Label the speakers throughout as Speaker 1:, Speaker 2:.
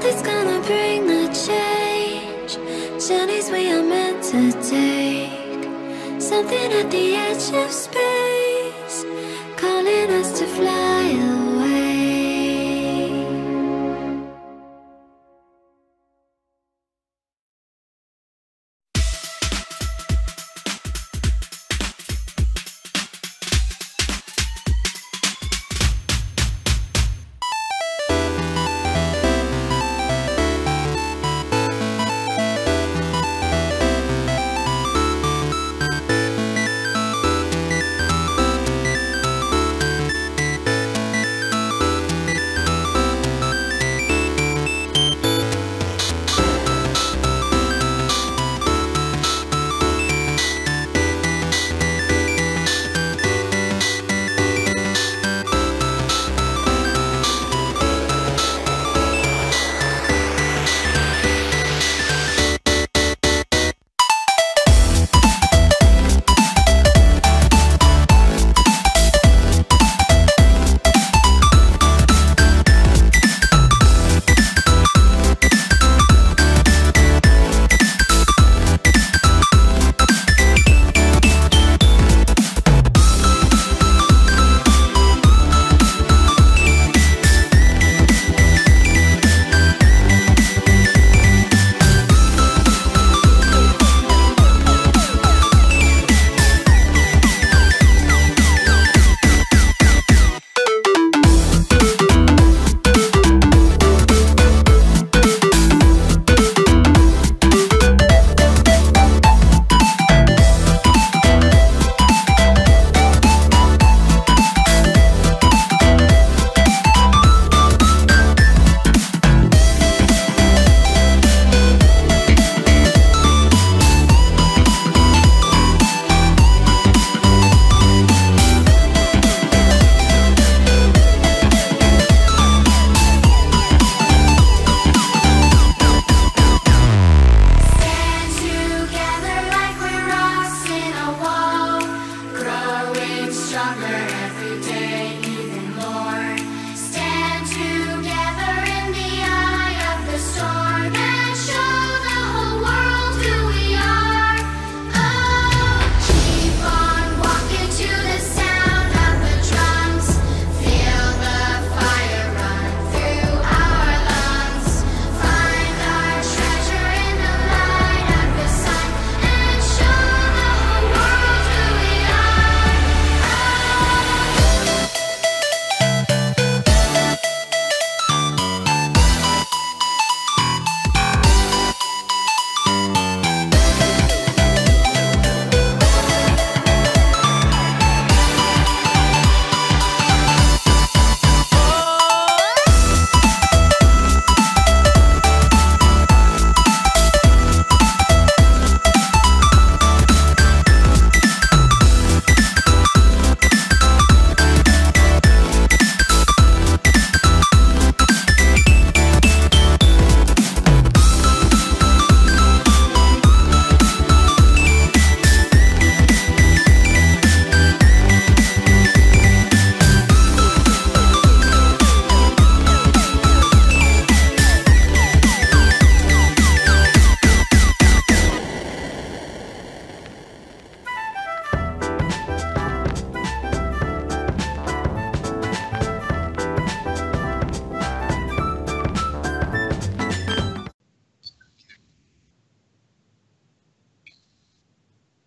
Speaker 1: Something's gonna bring the change. Journeys we are meant to take. Something at the edge of space, calling us to fly away.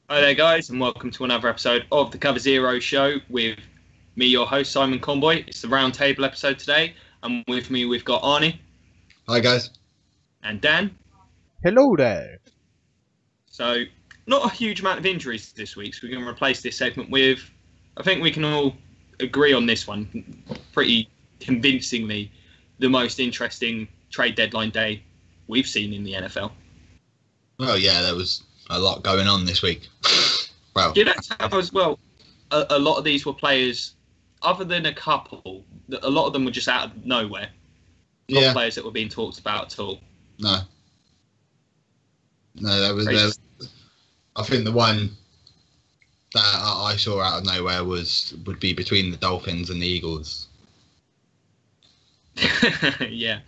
Speaker 2: Hi there, guys, and welcome to another episode of the Cover Zero Show with me, your host, Simon Conboy. It's the round table episode today, and with me we've got Arnie.
Speaker 3: Hi, guys.
Speaker 2: And Dan.
Speaker 4: Hello there.
Speaker 2: So, not a huge amount of injuries this week, so we're going to replace this segment with, I think we can all agree on this one, pretty convincingly, the most interesting trade deadline day we've seen in the NFL.
Speaker 3: Oh, yeah, there was a lot going on this week. Well,
Speaker 2: Yeah, that's how as well. A lot of these were players, other than a couple, a lot of them were just out of nowhere. Not players that were being talked about at all.
Speaker 3: No, there was. I think the one that I saw out of nowhere would be between the Dolphins and the Eagles.
Speaker 2: Yeah.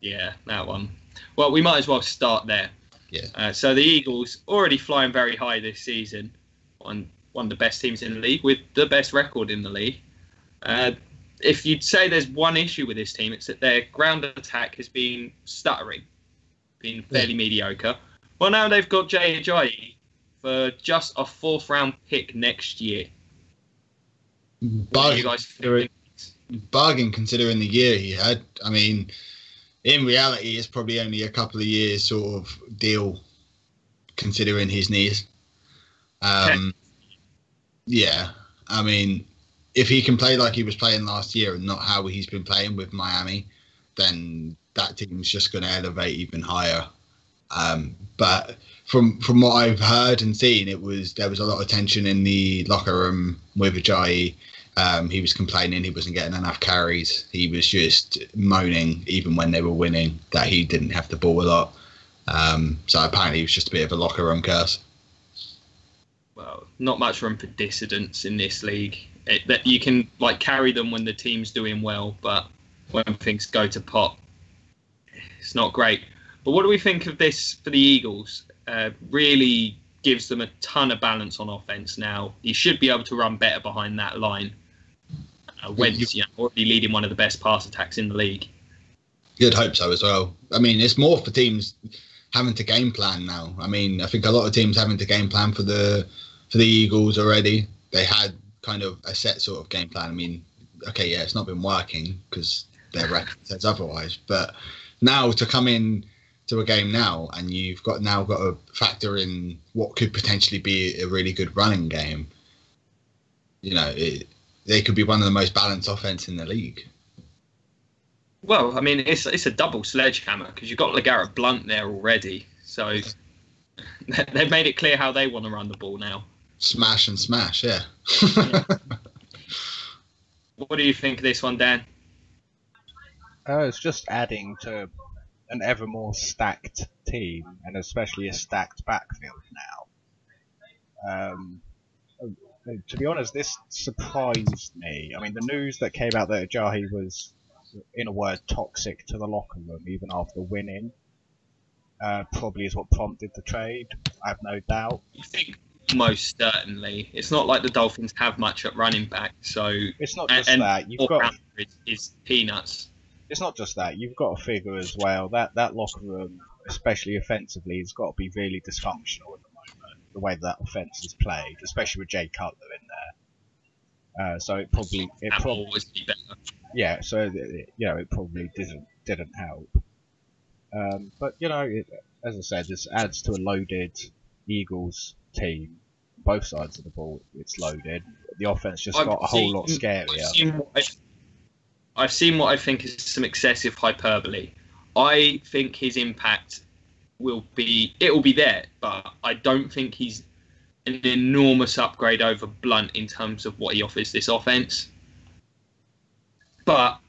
Speaker 2: Yeah, that one. Well, we might as well start there.
Speaker 3: Yeah.
Speaker 2: So the Eagles already flying very high this season, one of the best teams in the league with the best record in the league. If you'd say there's one issue with this team, it's that their ground attack has been stuttering, been fairly mediocre. Well, now they've got Jay Ajayi for just a 4th round pick next year. What do you guys think?
Speaker 3: Bargain considering the year he had. I mean, in reality, it's probably only a couple of years sort of deal considering his knees. Yeah, I mean, if he can play like he was playing last year and not how he's been playing with Miami, then that team's just going to elevate even higher. But from what I've heard and seen, there was a lot of tension in the locker room with Ajayi. He was complaining he wasn't getting enough carries. He was just moaning, even when they were winning, that he didn't have the ball a lot. So apparently it was just a bit of a locker room curse.
Speaker 2: Well, not much room for dissidents in this league. That you can carry them when the team's doing well, but when things go to pot, it's not great. But what do we think of this for the Eagles? Really gives them a ton of balance on offense now. You should be able to run better behind that line. Wentz, already leading one of the best pass attacks in the league.
Speaker 3: You'd hope so as well. I mean, it's more for teams having to game plan now. I mean, I think a lot of teams having to game plan for the Eagles already. They had kind of a set sort of game plan. I mean, okay, yeah, it's not been working because their record says otherwise. But now to come in to a game now, and you've got to factor in what could potentially be a really good running game. They could be one of the most balanced offense in the league.
Speaker 2: Well, I mean, it's a double sledgehammer because you've got LeGarrette Blount there already. So they've made it clear how they want to run the ball now.
Speaker 3: Smash and smash, yeah.
Speaker 2: What do you think of this one, Dan?
Speaker 4: It's just adding to an ever more stacked team, and especially a stacked backfield now. To be honest, this surprised me. I mean, the news that came out that Ajayi was, in a word, toxic to the locker room even after winning, probably is what prompted the trade. I have no doubt.
Speaker 2: I think most certainly. It's not like the Dolphins have much at running back, so
Speaker 4: it's not just that. You've got
Speaker 2: is peanuts.
Speaker 4: It's not just that. You've got to figure as well that locker room, especially offensively, has got to be really dysfunctional at the moment. The way that offense is played, especially with Jay Cutler in there. So it probably
Speaker 2: always be better.
Speaker 4: Yeah. So it probably didn't help. But as I said, this adds to a loaded Eagles team. Both sides of the ball, it's loaded. The offense just got a whole lot scarier.
Speaker 2: I've seen what I think is some excessive hyperbole. I think his impact will be there, but I don't think he's an enormous upgrade over Blount in terms of what he offers this offense. But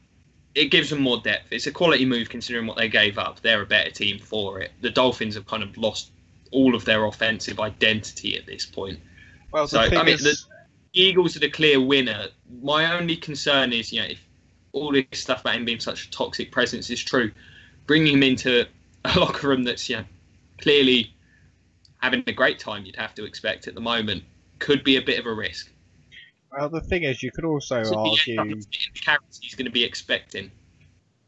Speaker 2: it gives them more depth. It's a quality move considering what they gave up. They're a better team for it. The Dolphins have kind of lost all of their offensive identity at this point.
Speaker 4: Well,
Speaker 2: the Eagles are the clear winner. My only concern is, if all this stuff about him being such a toxic presence is true, bringing him into a locker room that's clearly having a great time, you'd have to expect at the moment, could be a bit of a risk.
Speaker 4: Well, the thing is, you could also argue
Speaker 2: the character he's going to be expecting.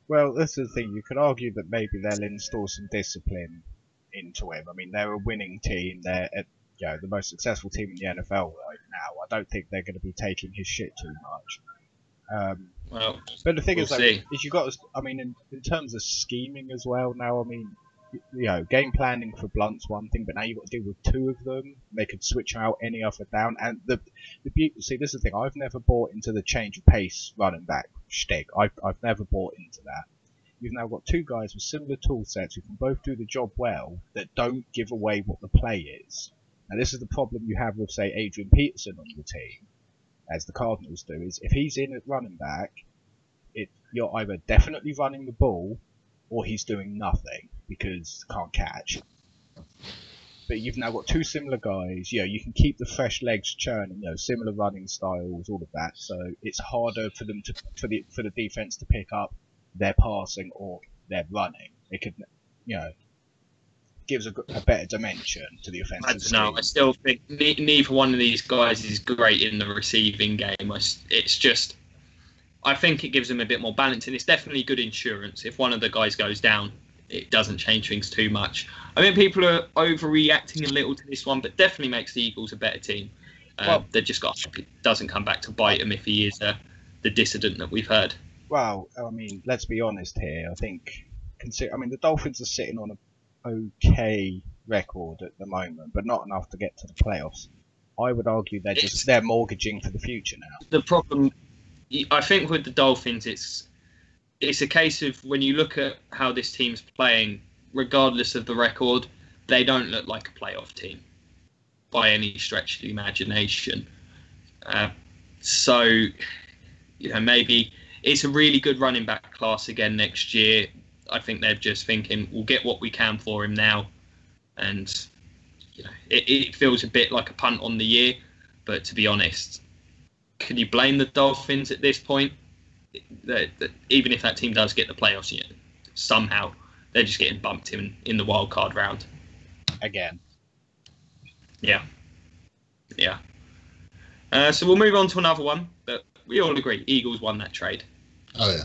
Speaker 4: Well, this is the thing. You could argue that maybe they'll install some discipline into him. I mean, they're a winning team. They're the most successful team in the NFL right now. I don't think they're going to be taking his shit too much. But the thing is you got. I mean, in terms of scheming as well. Now, I mean, game planning for Blunt's one thing, but now you've got to deal with two of them. They could switch out any other down. And the beauty. See, this is the thing. I've never bought into the change of pace running back shtick. I've never bought into that. You've now got two guys with similar tool sets who can both do the job well, that don't give away what the play is. And this is the problem you have with, say, Adrian Peterson on your team, as the Cardinals do, is if he's in at running back, you're either definitely running the ball or he's doing nothing because can't catch. But you've now got two similar guys. You can keep the fresh legs churning. Similar running styles, all of that. So it's harder for them for the defense to pick up their passing or they're running. It could, gives a better dimension to the offensive
Speaker 2: I don't know.
Speaker 4: scheme.
Speaker 2: I still think neither one of these guys is great in the receiving game. It's just, I think it gives them a bit more balance, and it's definitely good insurance. If one of the guys goes down, it doesn't change things too much. I think people are overreacting a little to this one, but definitely makes the Eagles a better team. They've just got to hope it doesn't come back to bite him if he is the dissident that we've heard.
Speaker 4: Well, I mean, let's be honest here. I think, the Dolphins are sitting on an okay record at the moment, but not enough to get to the playoffs. I would argue they're mortgaging for the future now.
Speaker 2: The problem, I think, with the Dolphins, it's a case of when you look at how this team's playing, regardless of the record, they don't look like a playoff team by any stretch of the imagination. So, maybe it's a really good running back class again next year. I think they're just thinking, we'll get what we can for him now. And, it feels a bit like a punt on the year. But to be honest, can you blame the Dolphins at this point? Even if that team does get the playoffs, somehow they're just getting bumped in the wild card round.
Speaker 4: Again.
Speaker 2: Yeah. So we'll move on to another one that we all agree Eagles won that trade.
Speaker 3: Oh,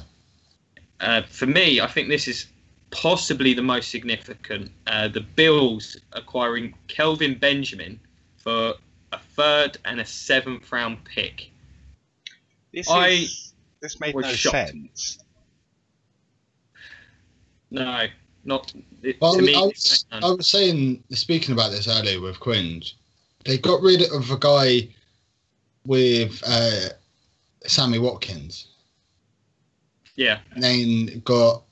Speaker 3: yeah.
Speaker 2: For me, I think this is possibly the most significant. The Bills acquiring Kelvin Benjamin for a 3rd and a 7th round pick.
Speaker 4: This made no sense.
Speaker 2: No, not.
Speaker 3: Well,
Speaker 2: to me,
Speaker 3: I was saying, speaking about this earlier with Quinns, they got rid of a guy with Sammy Watkins.
Speaker 2: Yeah.
Speaker 3: And then got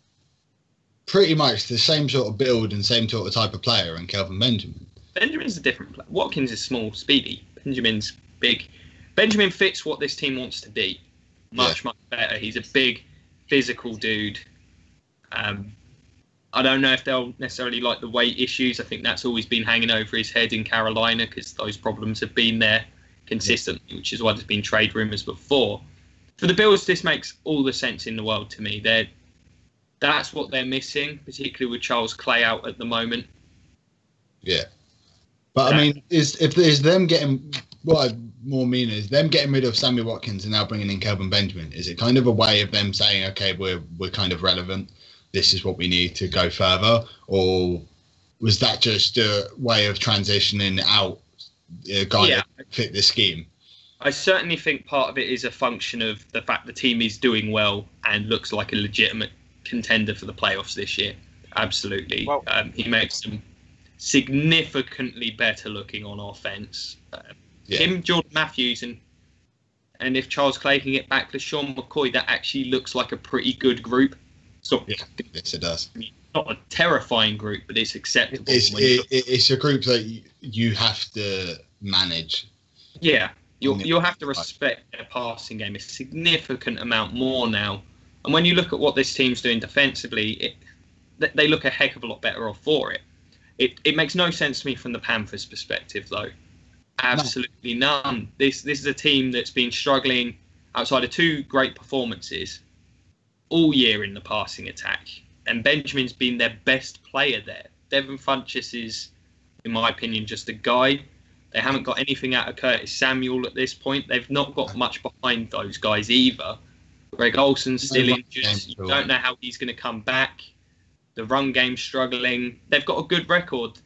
Speaker 3: pretty much the same sort of build and same sort of type of player in Kelvin Benjamin.
Speaker 2: Benjamin's a different player. Watkins is small, speedy. Benjamin's big. Benjamin fits what this team wants to be much better. He's a big, physical dude. I don't know if they'll necessarily like the weight issues. I think that's always been hanging over his head in Carolina because those problems have been there consistently, which is why there's been trade rumours before. For the Bills, this makes all the sense in the world to me. That's what they're missing, particularly with Charles Clay out at the moment.
Speaker 3: Yeah. But I mean, is them getting, what I more mean is them getting rid of Sammy Watkins and now bringing in Kelvin Benjamin, is it kind of a way of them saying, okay, we're kind of relevant, this is what we need to go further? Or was that just a way of transitioning out a guy that fit this scheme?
Speaker 2: I certainly think part of it is a function of the fact the team is doing well and looks like a legitimate contender for the playoffs this year. Absolutely. Well, he makes them significantly better looking on offense. Him, Jordan Matthews, and if Charles Clay can get back to Sean McCoy, that actually looks like a pretty good group. So,
Speaker 3: yes, it does.
Speaker 2: Not a terrifying group, but it's acceptable.
Speaker 3: It's a group that you have to manage.
Speaker 2: Yeah, you'll have to respect their passing game a significant amount more now. And when you look at what this team's doing defensively, they look a heck of a lot better off for it. It makes no sense to me from the Panthers' perspective, though. Absolutely none. This is a team that's been struggling outside of 2 great performances all year in the passing attack. And Benjamin's been their best player there. Devin Funchess is, in my opinion, just a guy. They haven't got anything out of Curtis Samuel at this point. They've not got much behind those guys either. Greg Olsen's still injured. You don't know how he's going to come back. The run game's struggling. They've got a good record.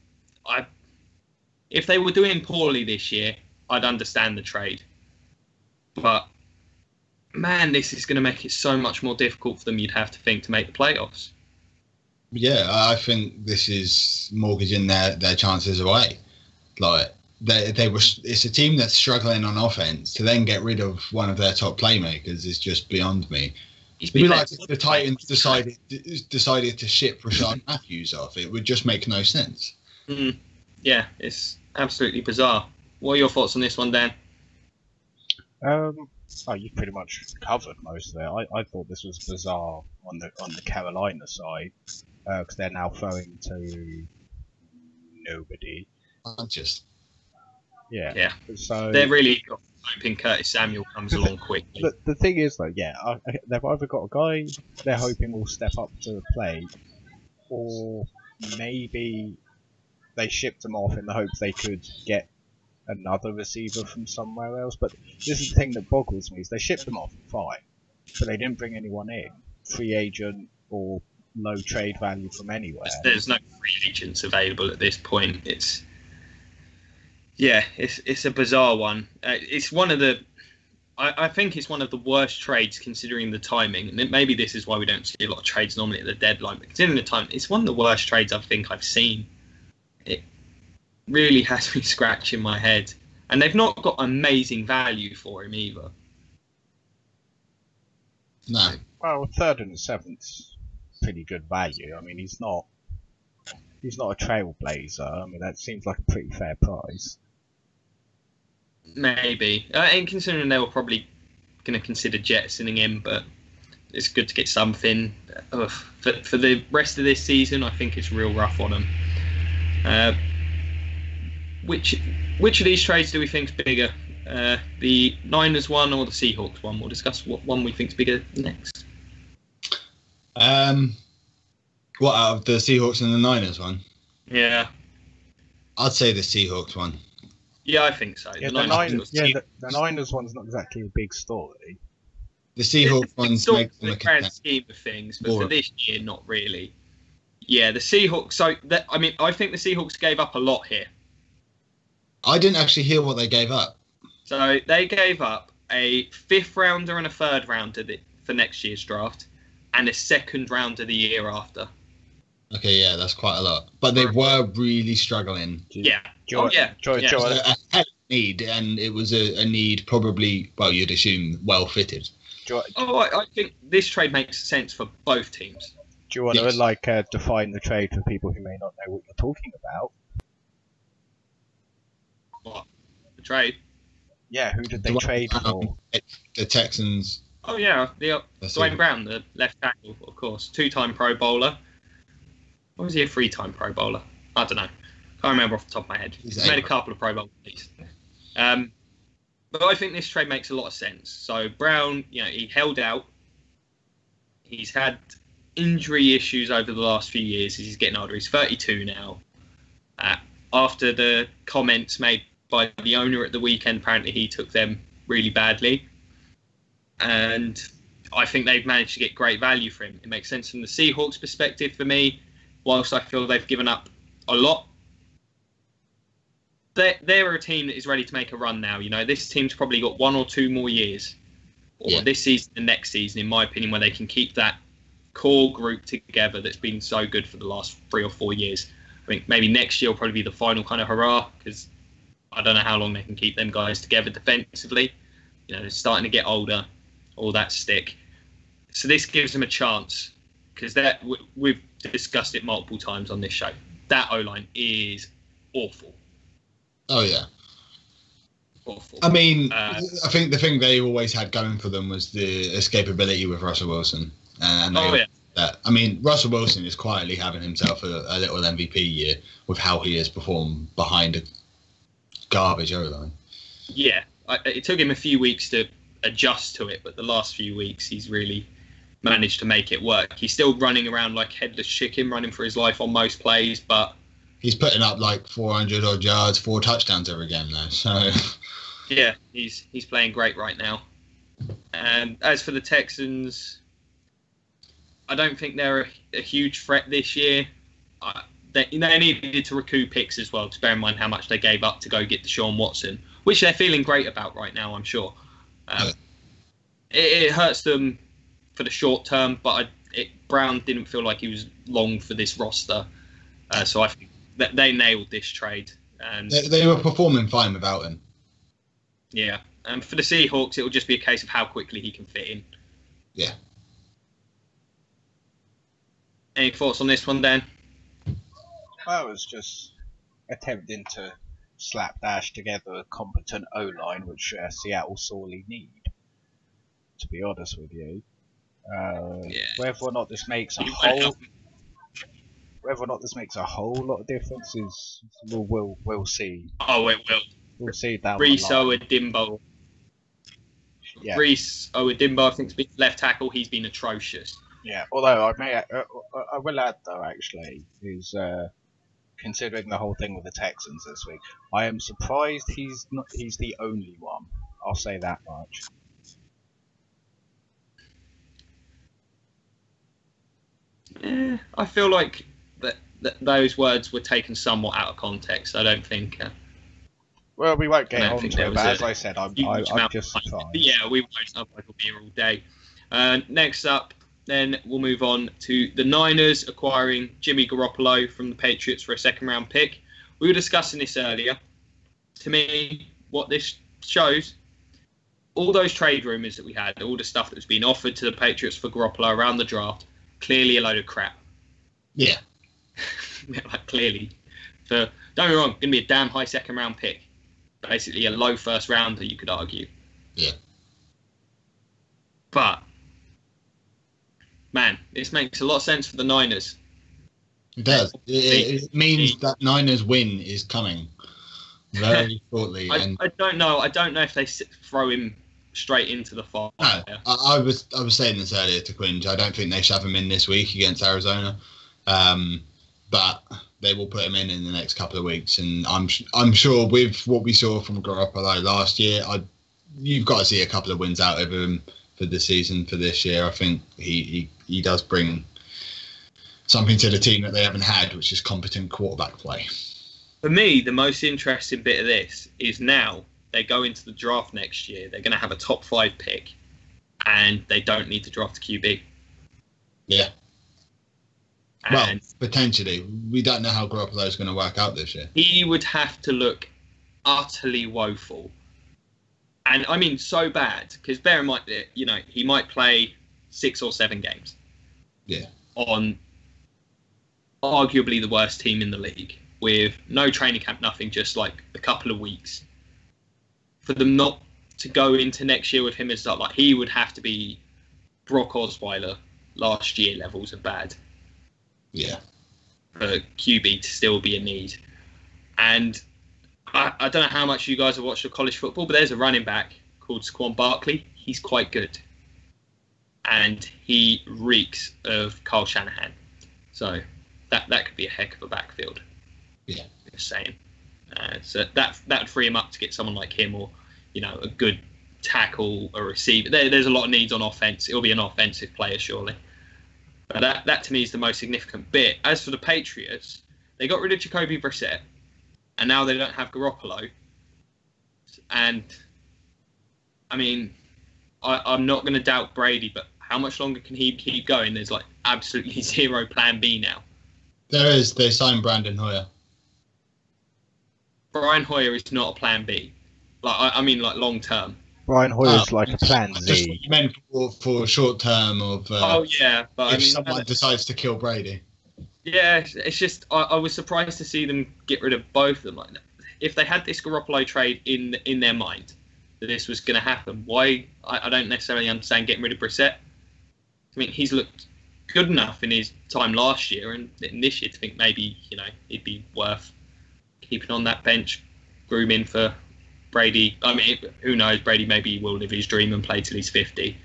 Speaker 2: If they were doing poorly this year, I'd understand the trade. But, man, this is going to make it so much more difficult for them, you'd have to think, to make the playoffs.
Speaker 3: Yeah, I think this is mortgaging their chances away. Like, it's a team that's struggling on offense. To then get rid of one of their top playmakers is just beyond me. It'd be like if the Titans decided to ship Rashad Matthews off. It would just make no sense.
Speaker 2: Yeah, it's absolutely bizarre. What are your thoughts on this one, Dan?
Speaker 4: You pretty much covered most of it. I thought this was bizarre on the Carolina side because they're now throwing to nobody.
Speaker 3: Yeah.
Speaker 2: Yeah.
Speaker 4: So
Speaker 2: they're really got hoping Curtis Samuel comes along quickly.
Speaker 4: The thing is, though, they've either got a guy they're hoping will step up to the plate, or maybe they shipped him off in the hopes they could get another receiver from somewhere else. But this is the thing that boggles me, is they shipped him off, fine, but they didn't bring anyone in, free agent or low trade value from anywhere.
Speaker 2: There's no free agents available at this point. It's a bizarre one. It's one of the, I think it's one of the worst trades considering the timing. And maybe this is why we don't see a lot of trades normally at the deadline. But considering the time, it's one of the worst trades I think I've seen. It really has me scratching my head. And they've not got amazing value for him either.
Speaker 3: No.
Speaker 4: Well, 3rd and 7th, pretty good value. I mean, he's not a trailblazer. I mean, that seems like a pretty fair price.
Speaker 2: Maybe. And considering they were probably going to consider jettisoning him, but it's good to get something. For the rest of this season, I think it's real rough on them. Which of these trades do we think is bigger? The Niners one or the Seahawks one? We'll discuss what one we think is bigger next.
Speaker 3: What, out of the Seahawks and the Niners one?
Speaker 2: Yeah.
Speaker 3: I'd say the Seahawks one.
Speaker 2: Yeah, I think so.
Speaker 4: Yeah, the Niners one's not exactly a big story.
Speaker 3: The Seahawks one's
Speaker 2: makes the grand scheme of things, but for this year, not really. Yeah, the Seahawks. So, I think the Seahawks gave up a lot here.
Speaker 3: I didn't actually hear what they gave up.
Speaker 2: So they gave up a 5th rounder and a 3rd rounder for next year's draft, and a 2nd rounder the year after.
Speaker 3: Okay, yeah, that's quite a lot. But they were really struggling.
Speaker 2: Yeah.
Speaker 3: A hell need, and it was a need probably, well, you'd assume, well fitted.
Speaker 2: I think this trade makes sense for both teams.
Speaker 4: Do you want to define the trade for people who may not know what you're talking about?
Speaker 2: What? The trade?
Speaker 4: Yeah, who did they trade for?
Speaker 3: The Texans.
Speaker 2: Oh yeah, Dwayne Brown, the left tackle, of course, 2-time Pro Bowler. Or was he a 3-time Pro Bowler? I don't know. Can't remember off the top of my head. He's made a couple of Pro Bowls at least. But I think this trade makes a lot of sense. So Brown, he held out. He's had injury issues over the last few years as he's getting older. He's 32 now. After the comments made by the owner at the weekend, apparently he took them really badly. And I think they've managed to get great value for him. It makes sense from the Seahawks' perspective for me. Whilst I feel they've given up a lot, they're a team that is ready to make a run now. This team's probably got 1 or 2 more years, or this season and next season, in my opinion, where they can keep that core group together that's been so good for the last 3 or 4 years. I think maybe next year will probably be the final kind of hurrah, because I don't know how long they can keep them guys together defensively. They're starting to get older, all that stick. So this gives them a chance, because we've discussed it multiple times on this show. That O-line is awful.
Speaker 3: Oh, yeah.
Speaker 2: Awful.
Speaker 3: I mean, I think the thing they always had going for them was the escapability with Russell Wilson. And that. I mean, Russell Wilson is quietly having himself a little MVP year with how he has performed behind a garbage O-line.
Speaker 2: Yeah. It took him a few weeks to adjust to it, but the last few weeks he's really managed to make it work. He's still running around like headless chicken, running for his life on most plays, but
Speaker 3: he's putting up like 400 odd yards, 4 touchdowns every game now. So
Speaker 2: yeah, he's playing great right now. And as for the Texans, I don't think they're a huge threat this year. They needed to recoup picks as well, to bear in mind how much they gave up to go get Deshaun Watson, which they're feeling great about right now, I'm sure. It hurts them for the short term, but Brown didn't feel like he was long for this roster. So I think that they nailed this trade. And
Speaker 3: they were performing fine without him.
Speaker 2: Yeah. And for the Seahawks, it will just be a case of how quickly he can fit in.
Speaker 3: Yeah.
Speaker 2: Any thoughts on this one, Dan?
Speaker 4: I was just attempting to slapdash together a competent O-line, which Seattle sorely need, to be honest with you. Whether or not this makes a whole lot of difference is we'll see.
Speaker 2: Oh, it will.
Speaker 4: We'll see down the line.
Speaker 2: Riso and Dimbo
Speaker 4: Yeah.
Speaker 2: Reese Owodimba, I think, has been left tackle. He's been atrocious.
Speaker 4: Yeah, although I will add though, actually, is considering the whole thing with the Texans this week, I am surprised he's the only one. I'll say that much.
Speaker 2: Yeah, I feel like that those words were taken somewhat out of context. I don't think.
Speaker 4: Well, we won't get on
Speaker 2: think
Speaker 4: to
Speaker 2: there
Speaker 4: it,
Speaker 2: was
Speaker 4: but
Speaker 2: a
Speaker 4: as I said, I'm
Speaker 2: huge amount
Speaker 4: just
Speaker 2: of
Speaker 4: surprised.
Speaker 2: But yeah, we won't. Otherwise, we'll be here all day. Next up, then we'll move on to the Niners acquiring Jimmy Garoppolo from the Patriots for a second-round pick. We were discussing this earlier. To me, what this shows, all those trade rumours that we had, all the stuff that was being offered to the Patriots for Garoppolo around the draft, clearly a load of crap.
Speaker 3: Yeah.
Speaker 2: Like, clearly. So, don't get me wrong, going to be a damn high second-round pick. Basically a low first-rounder, you could argue.
Speaker 3: Yeah.
Speaker 2: But, man, this makes a lot of sense for the Niners.
Speaker 3: It does. It means that Niners win is coming very shortly.
Speaker 2: I don't know. I don't know if they throw him straight into the fire.
Speaker 3: No, I was saying this earlier to Quinge. I don't think they shove him in this week against Arizona, but they will put him in the next couple of weeks. And I'm sure with what we saw from Garoppolo last year, you've got to see a couple of wins out of him for the season for this year. I think he does bring something to the team that they haven't had, which is competent quarterback play.
Speaker 2: For me, the most interesting bit of this is now they go into the draft next year. They're going to have a top 5 pick, and they don't need to draft a QB.
Speaker 3: Yeah.
Speaker 2: And
Speaker 3: well, potentially. We don't know how Garoppolo is going to work out this year.
Speaker 2: He would have to look utterly woeful. And, I mean, so bad, because bear in mind that, he might play 6 or 7 games.
Speaker 3: Yeah.
Speaker 2: On arguably the worst team in the league, with no training camp, nothing, just like a couple of weeks. For them not to go into next year with him as like he would have to be Brock Osweiler last year levels of bad.
Speaker 3: Yeah.
Speaker 2: For QB to still be a need. And I don't know how much you guys have watched of college football, but there's a running back called Saquon Barkley. He's quite good. And he reeks of Kyle Shanahan. So that could be a heck of a backfield.
Speaker 3: Yeah.
Speaker 2: Just saying. So that would free him up to get someone like him, or a good tackle, a receiver. There's a lot of needs on offense. It'll be an offensive player surely. But that to me is the most significant bit. As for the Patriots, they got rid of Jacoby Brissett, and now they don't have Garoppolo. And I mean, I'm not going to doubt Brady, but how much longer can he keep going? There's like absolutely zero plan B now.
Speaker 3: There is. They signed Brandon Hoyer.
Speaker 2: Brian Hoyer is not a plan B. I mean, long term.
Speaker 4: Brian Hoyer's like a plan
Speaker 3: Just
Speaker 4: Z.
Speaker 3: meant for short term of.
Speaker 2: Oh yeah, but
Speaker 3: if someone decides to kill Brady.
Speaker 2: Yeah, it's just I was surprised to see them get rid of both of them. Like, if they had this Garoppolo trade in their mind that this was going to happen, why? I don't necessarily understand getting rid of Brissett. I mean, he's looked good enough in his time last year and in this year to think maybe it'd be worth keeping on that bench, grooming for Brady. I mean, who knows? Brady maybe will live his dream and play till he's 50.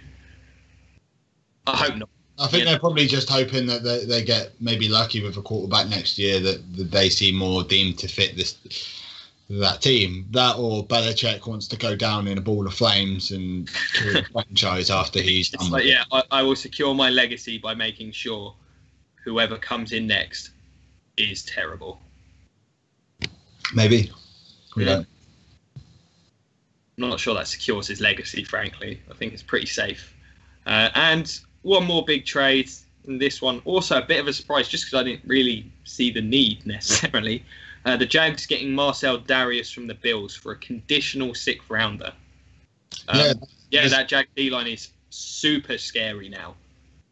Speaker 2: I hope not.
Speaker 3: I think they're probably just hoping that they get maybe lucky with a quarterback next year that they see more deemed to fit that team. That or Belichick wants to go down in a ball of flames and kill the franchise after he's done.
Speaker 2: Like, yeah, I will secure my legacy by making sure whoever comes in next is terrible.
Speaker 3: Maybe.
Speaker 2: Yeah. I'm not sure that secures his legacy, frankly. I think it's pretty safe. And one more big trade, and this one also a bit of a surprise just because I didn't really see the need necessarily. The Jags getting Marcel Darius from the Bills for a conditional 6th rounder. That Jag D-line is super scary now.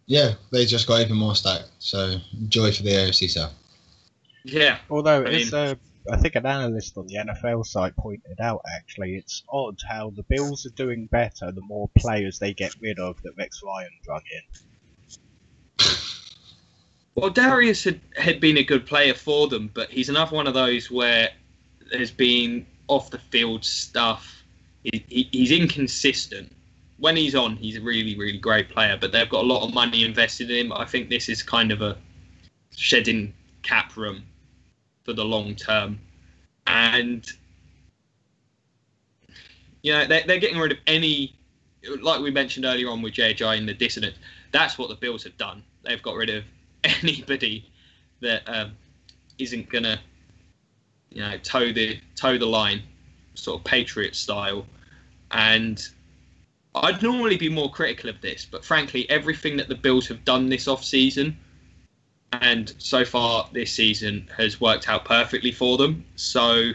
Speaker 3: Yeah, they just got even more stacked. So joy for the AFC South.
Speaker 2: Yeah.
Speaker 4: Although I think an analyst on the NFL site pointed out, actually, it's odd how the Bills are doing better the more players they get rid of that Rex Ryan drug in.
Speaker 2: Well, Darius had been a good player for them, but he's another one of those where there's been off-the-field stuff. He's inconsistent, when he's on, he's a really, really great player. But they've got a lot of money invested in him. I think this is kind of a shedding cap room for the long term. And, you know, they're getting rid of any, like we mentioned earlier on with JJ and the dissonance. That's what the Bills have done. They've got rid of anybody that isn't going to, you know, toe the line, sort of Patriot style. And I'd normally be more critical of this, but frankly, everything that the Bills have done this off-season and so far this season has worked out perfectly for them. So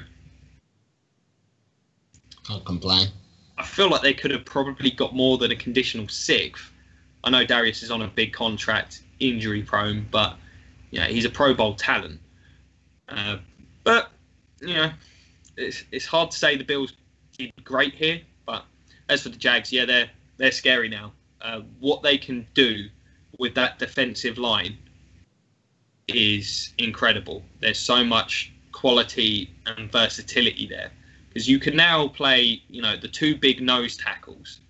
Speaker 3: can't complain.
Speaker 2: I feel like they could have probably got more than a conditional 6th. I know Darius is on a big contract, injury prone, but you know, he's a Pro Bowl talent. But you know, it's hard to say the Bills did great here. But as for the Jags, yeah, they're scary now. What they can do with that defensive line is incredible. There's so much quality and versatility there because you can now play, you know, the 2 big nose tackles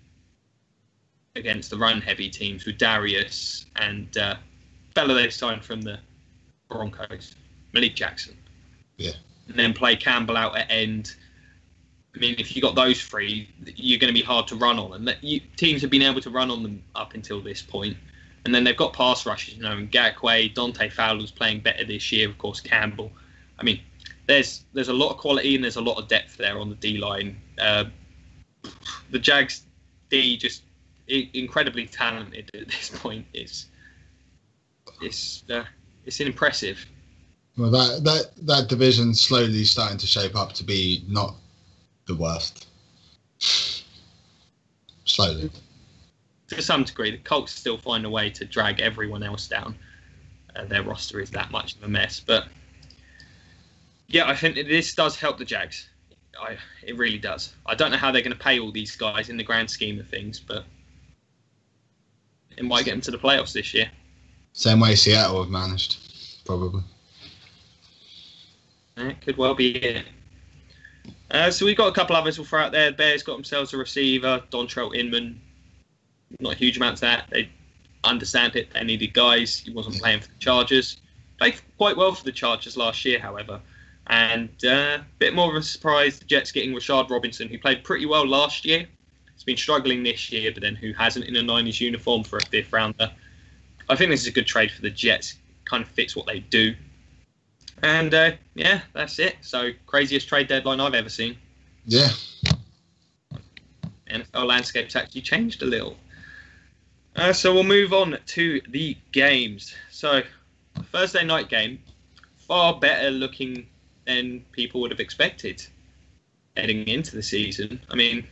Speaker 2: against the run-heavy teams with Darius and fellow they signed from the Broncos, Malik Jackson.
Speaker 3: Yeah.
Speaker 2: And then play Campbell out at end. I mean, if you got those 3, you're going to be hard to run on them. Teams have been able to run on them up until this point. And then they've got pass rushes, you know, and Gakwe, Dante Fowler's playing better this year, of course, Campbell. I mean, there's a lot of quality and there's a lot of depth there on the D-line. The Jags D just incredibly talented at this point. It's impressive.
Speaker 3: Well, that division's slowly starting to shape up to be not the worst. Slowly.
Speaker 2: To some degree, the Colts still find a way to drag everyone else down. Their roster is that much of a mess. But yeah, I think this does help the Jags. It really does. I don't know how they're going to pay all these guys in the grand scheme of things, but it might get them to the playoffs this year.
Speaker 3: Same way Seattle have managed, probably.
Speaker 2: It could well be it. So we've got a couple others we'll throw out there. The Bears got themselves a receiver, Dontrell Inman. Not a huge amount to that. They understand it. They needed guys. He wasn't playing for the Chargers. Played quite well for the Chargers last year, however. And a bit more of a surprise, the Jets getting Rashard Robinson, who played pretty well last year. He's been struggling this year, but then who hasn't in a Niners uniform for a 5th rounder. I think this is a good trade for the Jets. Kind of fits what they do. And yeah, that's it. So craziest trade deadline I've ever seen.
Speaker 3: Yeah.
Speaker 2: NFL landscape's actually changed a little. So we'll move on to the games. So Thursday night game, far better looking than people would have expected heading into the season. I mean,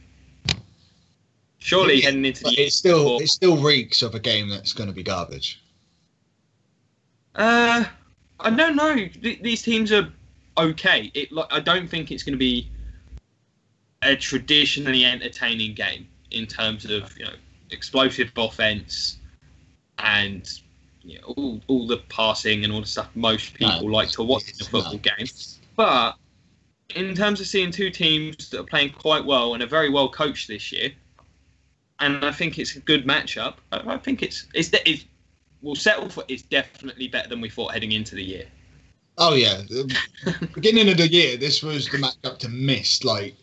Speaker 2: surely heading into the
Speaker 3: it still reeks of a game that's going to be garbage.
Speaker 2: I don't know. These teams are okay. I don't think it's going to be a traditionally entertaining game in terms of, you know, explosive offense and, you know, all the passing and all the stuff most people like to watch in a football game. But in terms of seeing 2 teams that are playing quite well and are very well coached this year, and I think it's a good matchup. I think we'll settle for it's definitely better than we thought heading into the year.
Speaker 3: Oh yeah, beginning of the year, this was the matchup to miss. Like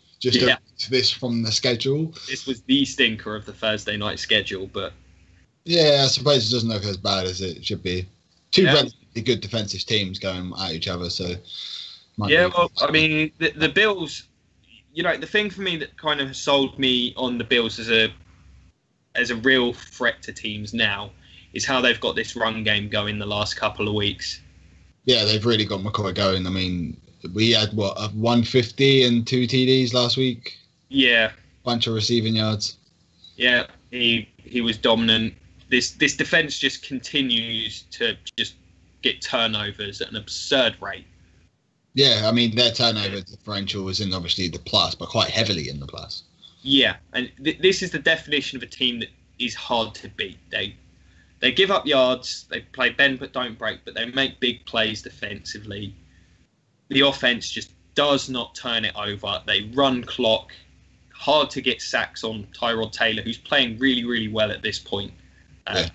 Speaker 3: this from the schedule.
Speaker 2: This was the stinker of the Thursday night schedule, but
Speaker 3: yeah, I suppose it doesn't look as bad as it should be. 2 relatively good defensive teams going at each other, so.
Speaker 2: Well, I mean, the Bills. You know, the thing for me that kind of sold me on the Bills as a real threat to teams now is how they've got this run game going the last couple of weeks.
Speaker 3: Yeah, they've really got McCoy going. I mean, we had, 150 and 2 TDs last week?
Speaker 2: Yeah.
Speaker 3: Bunch of receiving yards.
Speaker 2: Yeah, he was dominant. This defense just continues to just get turnovers at an absurd rate.
Speaker 3: Yeah, I mean, their turnover differential was in obviously the plus, but quite heavily in the plus.
Speaker 2: Yeah, and this is the definition of a team that is hard to beat. They give up yards, they play bend but don't break, but they make big plays defensively. The offense just does not turn it over. They run clock hard to get sacks on Tyrod Taylor, who's playing really, really well at this point.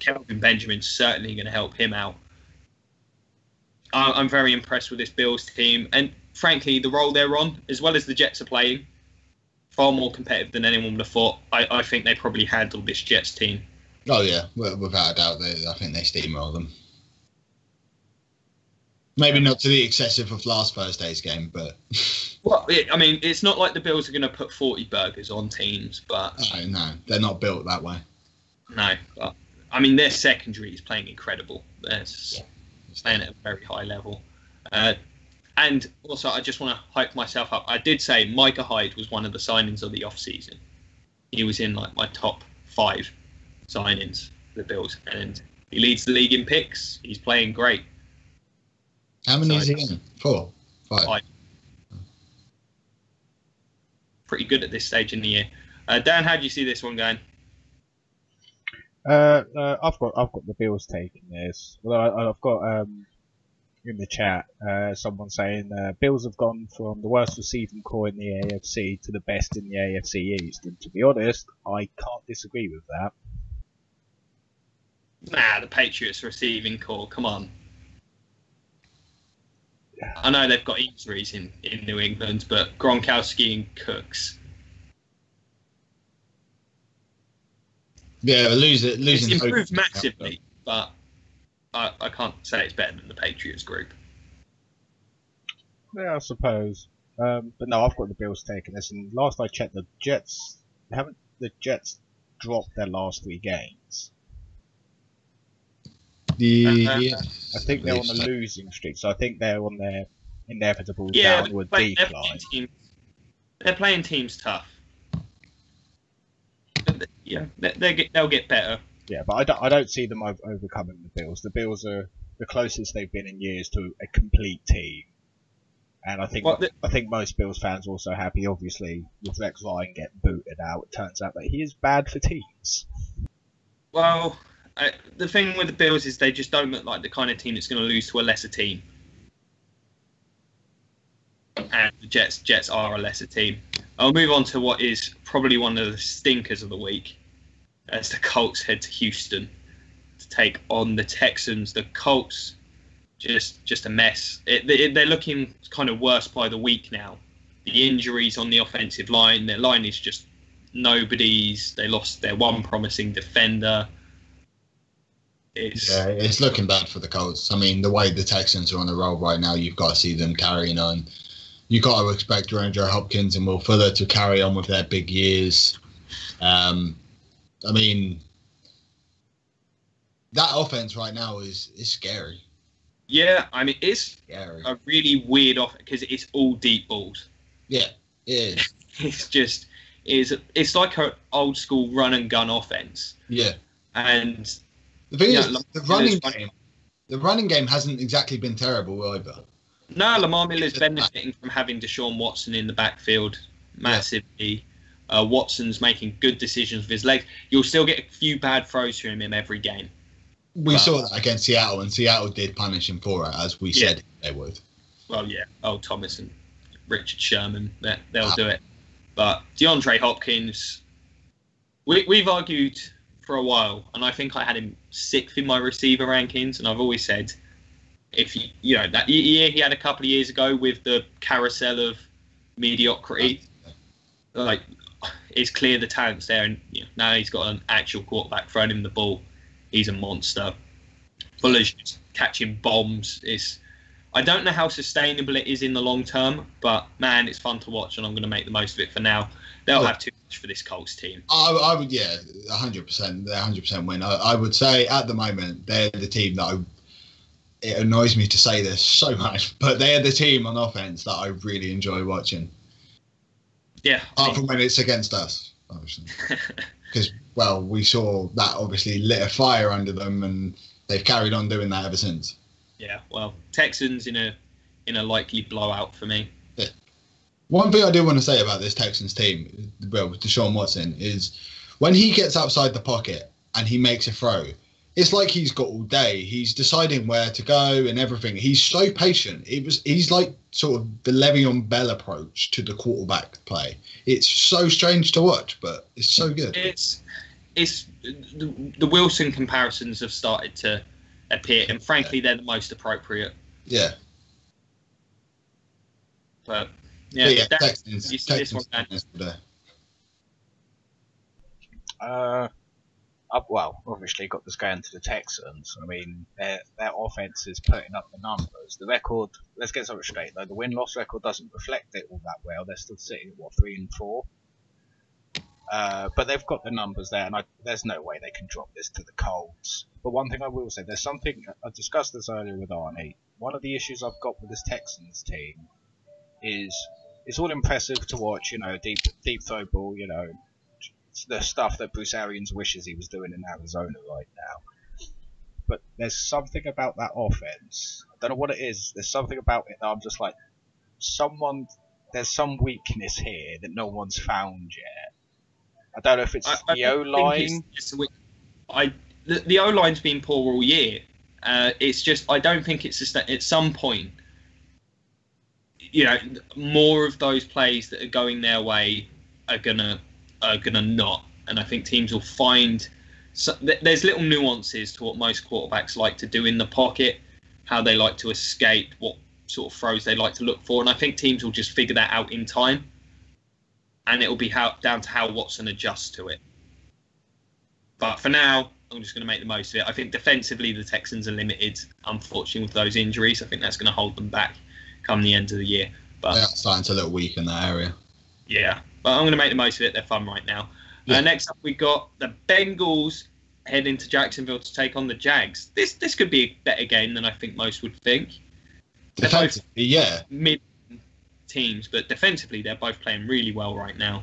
Speaker 2: Kelvin Benjamin's certainly going to help him out. I'm very impressed with this Bills team. And frankly, the role they're on, as well as the Jets are playing, far more competitive than anyone would have thought. I think they probably handled this Jets team.
Speaker 3: Oh, yeah. Without a doubt, I think they steamroll them. Maybe not to the excessive of last Thursday's game, but...
Speaker 2: Well, it's not like the Bills are going to put 40 burgers on teams, but...
Speaker 3: No, they're not built that way.
Speaker 2: No, but, their secondary is playing incredible. They're playing at a very high level. And also, I just want to hype myself up. I did say Micah Hyde was one of the signings of the off-season. He was in my top 5 signings for the Bills, and he leads the league in picks. He's playing great.
Speaker 3: How many is he in? 4? 5?
Speaker 2: Pretty good at this stage in the year. Dan, how do you see this one going?
Speaker 4: I've got the Bills taking this. Well, I've got in the chat someone saying Bills have gone from the worst receiving core in the AFC to the best in the AFC East. And to be honest, I can't disagree with that.
Speaker 2: Nah, the Patriots receiving core. Come on. I know they've got injuries in New England, but Gronkowski and Cooks.
Speaker 3: Yeah, losing.
Speaker 2: It's improved massively, but I can't say it's better than the Patriots group.
Speaker 4: Yeah, I suppose. But no, I've got the Bills taking this. And last I checked, the Jets dropped their last 3 games. I think they're on a losing streak, so I think they're on their inevitable downward decline.
Speaker 2: They're playing teams tough. Yeah, they'll get better.
Speaker 4: Yeah, but I don't see them overcoming the Bills. The Bills are the closest they've been in years to a complete team, and I think most Bills fans are also happy. Obviously, with Rex Ryan getting booted out, it turns out that he is bad for teams.
Speaker 2: Well. The thing with the Bills is they just don't look like the kind of team that's going to lose to a lesser team. And the Jets are a lesser team. I'll move on to what is probably one of the stinkers of the week, as the Colts head to Houston to take on the Texans. The Colts, just a mess. They're looking kind of worse by the week now. The injuries on the offensive line, their line is just nobody's. They lost their one promising defender.
Speaker 3: It's looking bad for the Colts. The way the Texans are on the roll right now, you've got to see them carrying on. You've got to expect DeAndre Hopkins and Will Fuller to carry on with their big years. That offense right now is scary.
Speaker 2: Yeah, it's
Speaker 3: scary.
Speaker 2: A really weird offense because it's all deep balls.
Speaker 3: Yeah, it is.
Speaker 2: It's like an old school run and gun offense.
Speaker 3: Yeah.
Speaker 2: And
Speaker 3: the thing is, the running game hasn't exactly been terrible either.
Speaker 2: No, Lamar Miller's benefiting from having Deshaun Watson in the backfield massively. Yeah. Watson's making good decisions with his legs. You'll still get a few bad throws from him every game.
Speaker 3: We saw that against Seattle, and Seattle did punish him for it, as we said they would.
Speaker 2: Well, yeah. Thomas and Richard Sherman, they'll do it. But DeAndre Hopkins, we've argued for a while, and I think I had him 6th in my receiver rankings, and I've always said, if that year he had a couple of years ago with the carousel of mediocrity, it's clear the talent's there, and now he's got an actual quarterback throwing him the ball. He's a monster. Fuller's just catching bombs. I don't know how sustainable it is in the long term, but man, it's fun to watch, and I'm going to make the most of it for now. They'll have too much for this Colts team.
Speaker 3: I would, 100%. They're 100% win. I would say at the moment they're the team that it annoys me to say this so much, but they're the team on offense that I really enjoy watching.
Speaker 2: Yeah.
Speaker 3: Apart from when it's against us, obviously. Because, we saw that obviously lit a fire under them, and they've carried on doing that ever since.
Speaker 2: Yeah, Texans in a likely blowout for me.
Speaker 3: Yeah. One thing I do want to say about this Texans team, with Deshaun Watson, is when he gets outside the pocket and he makes a throw, it's like he's got all day. He's deciding where to go and everything. He's so patient. He's like sort of the Le'Veon Bell approach to the quarterback play. It's so strange to watch, but it's so good.
Speaker 2: It's the Wilson comparisons have started to appear, and frankly, they're the most appropriate.
Speaker 3: Yeah.
Speaker 2: But yeah,
Speaker 3: Texans,
Speaker 2: you see this one, Dan?
Speaker 4: Well, obviously got this going to the Texans. I mean, their offense is putting up the numbers. The record, let's get something straight though. The win-loss record doesn't reflect it all that well. They're still sitting at 3-4. But they've got the numbers there, and there's no way they can drop this to the Colts. But one thing I will say, there's something I discussed this earlier with Arnie. One of the issues I've got with this Texans team is it's all impressive to watch. Deep throw ball. The stuff that Bruce Arians wishes he was doing in Arizona right now. But there's something about that offense. I don't know what it is. There's something about it that I'm just like, there's some weakness here that no one's found yet. I don't know if it's the O-line.
Speaker 2: The O-line's been poor all year. It's just, I don't think it's at some point, more of those plays that are going their way are gonna not, and I think teams will find there's little nuances to what most quarterbacks like to do in the pocket, how they like to escape, what sort of throws they like to look for, and I think teams will just figure that out in time, and it'll be down to how Watson adjusts to it. But for now, I'm just going to make the most of it. I think defensively the Texans are limited, unfortunately, with those injuries. I think that's going to hold them back come the end of the year. But
Speaker 3: they're starting to look weak in that area.
Speaker 2: Yeah, but I'm going to make the most of it. They're fun right now.
Speaker 3: Yeah.
Speaker 2: Next up, we got the Bengals heading to Jacksonville to take on the Jags. This could be a better game than I think most would think.
Speaker 3: Defensively, yeah.
Speaker 2: Mid teams, but defensively, they're both playing really well right now.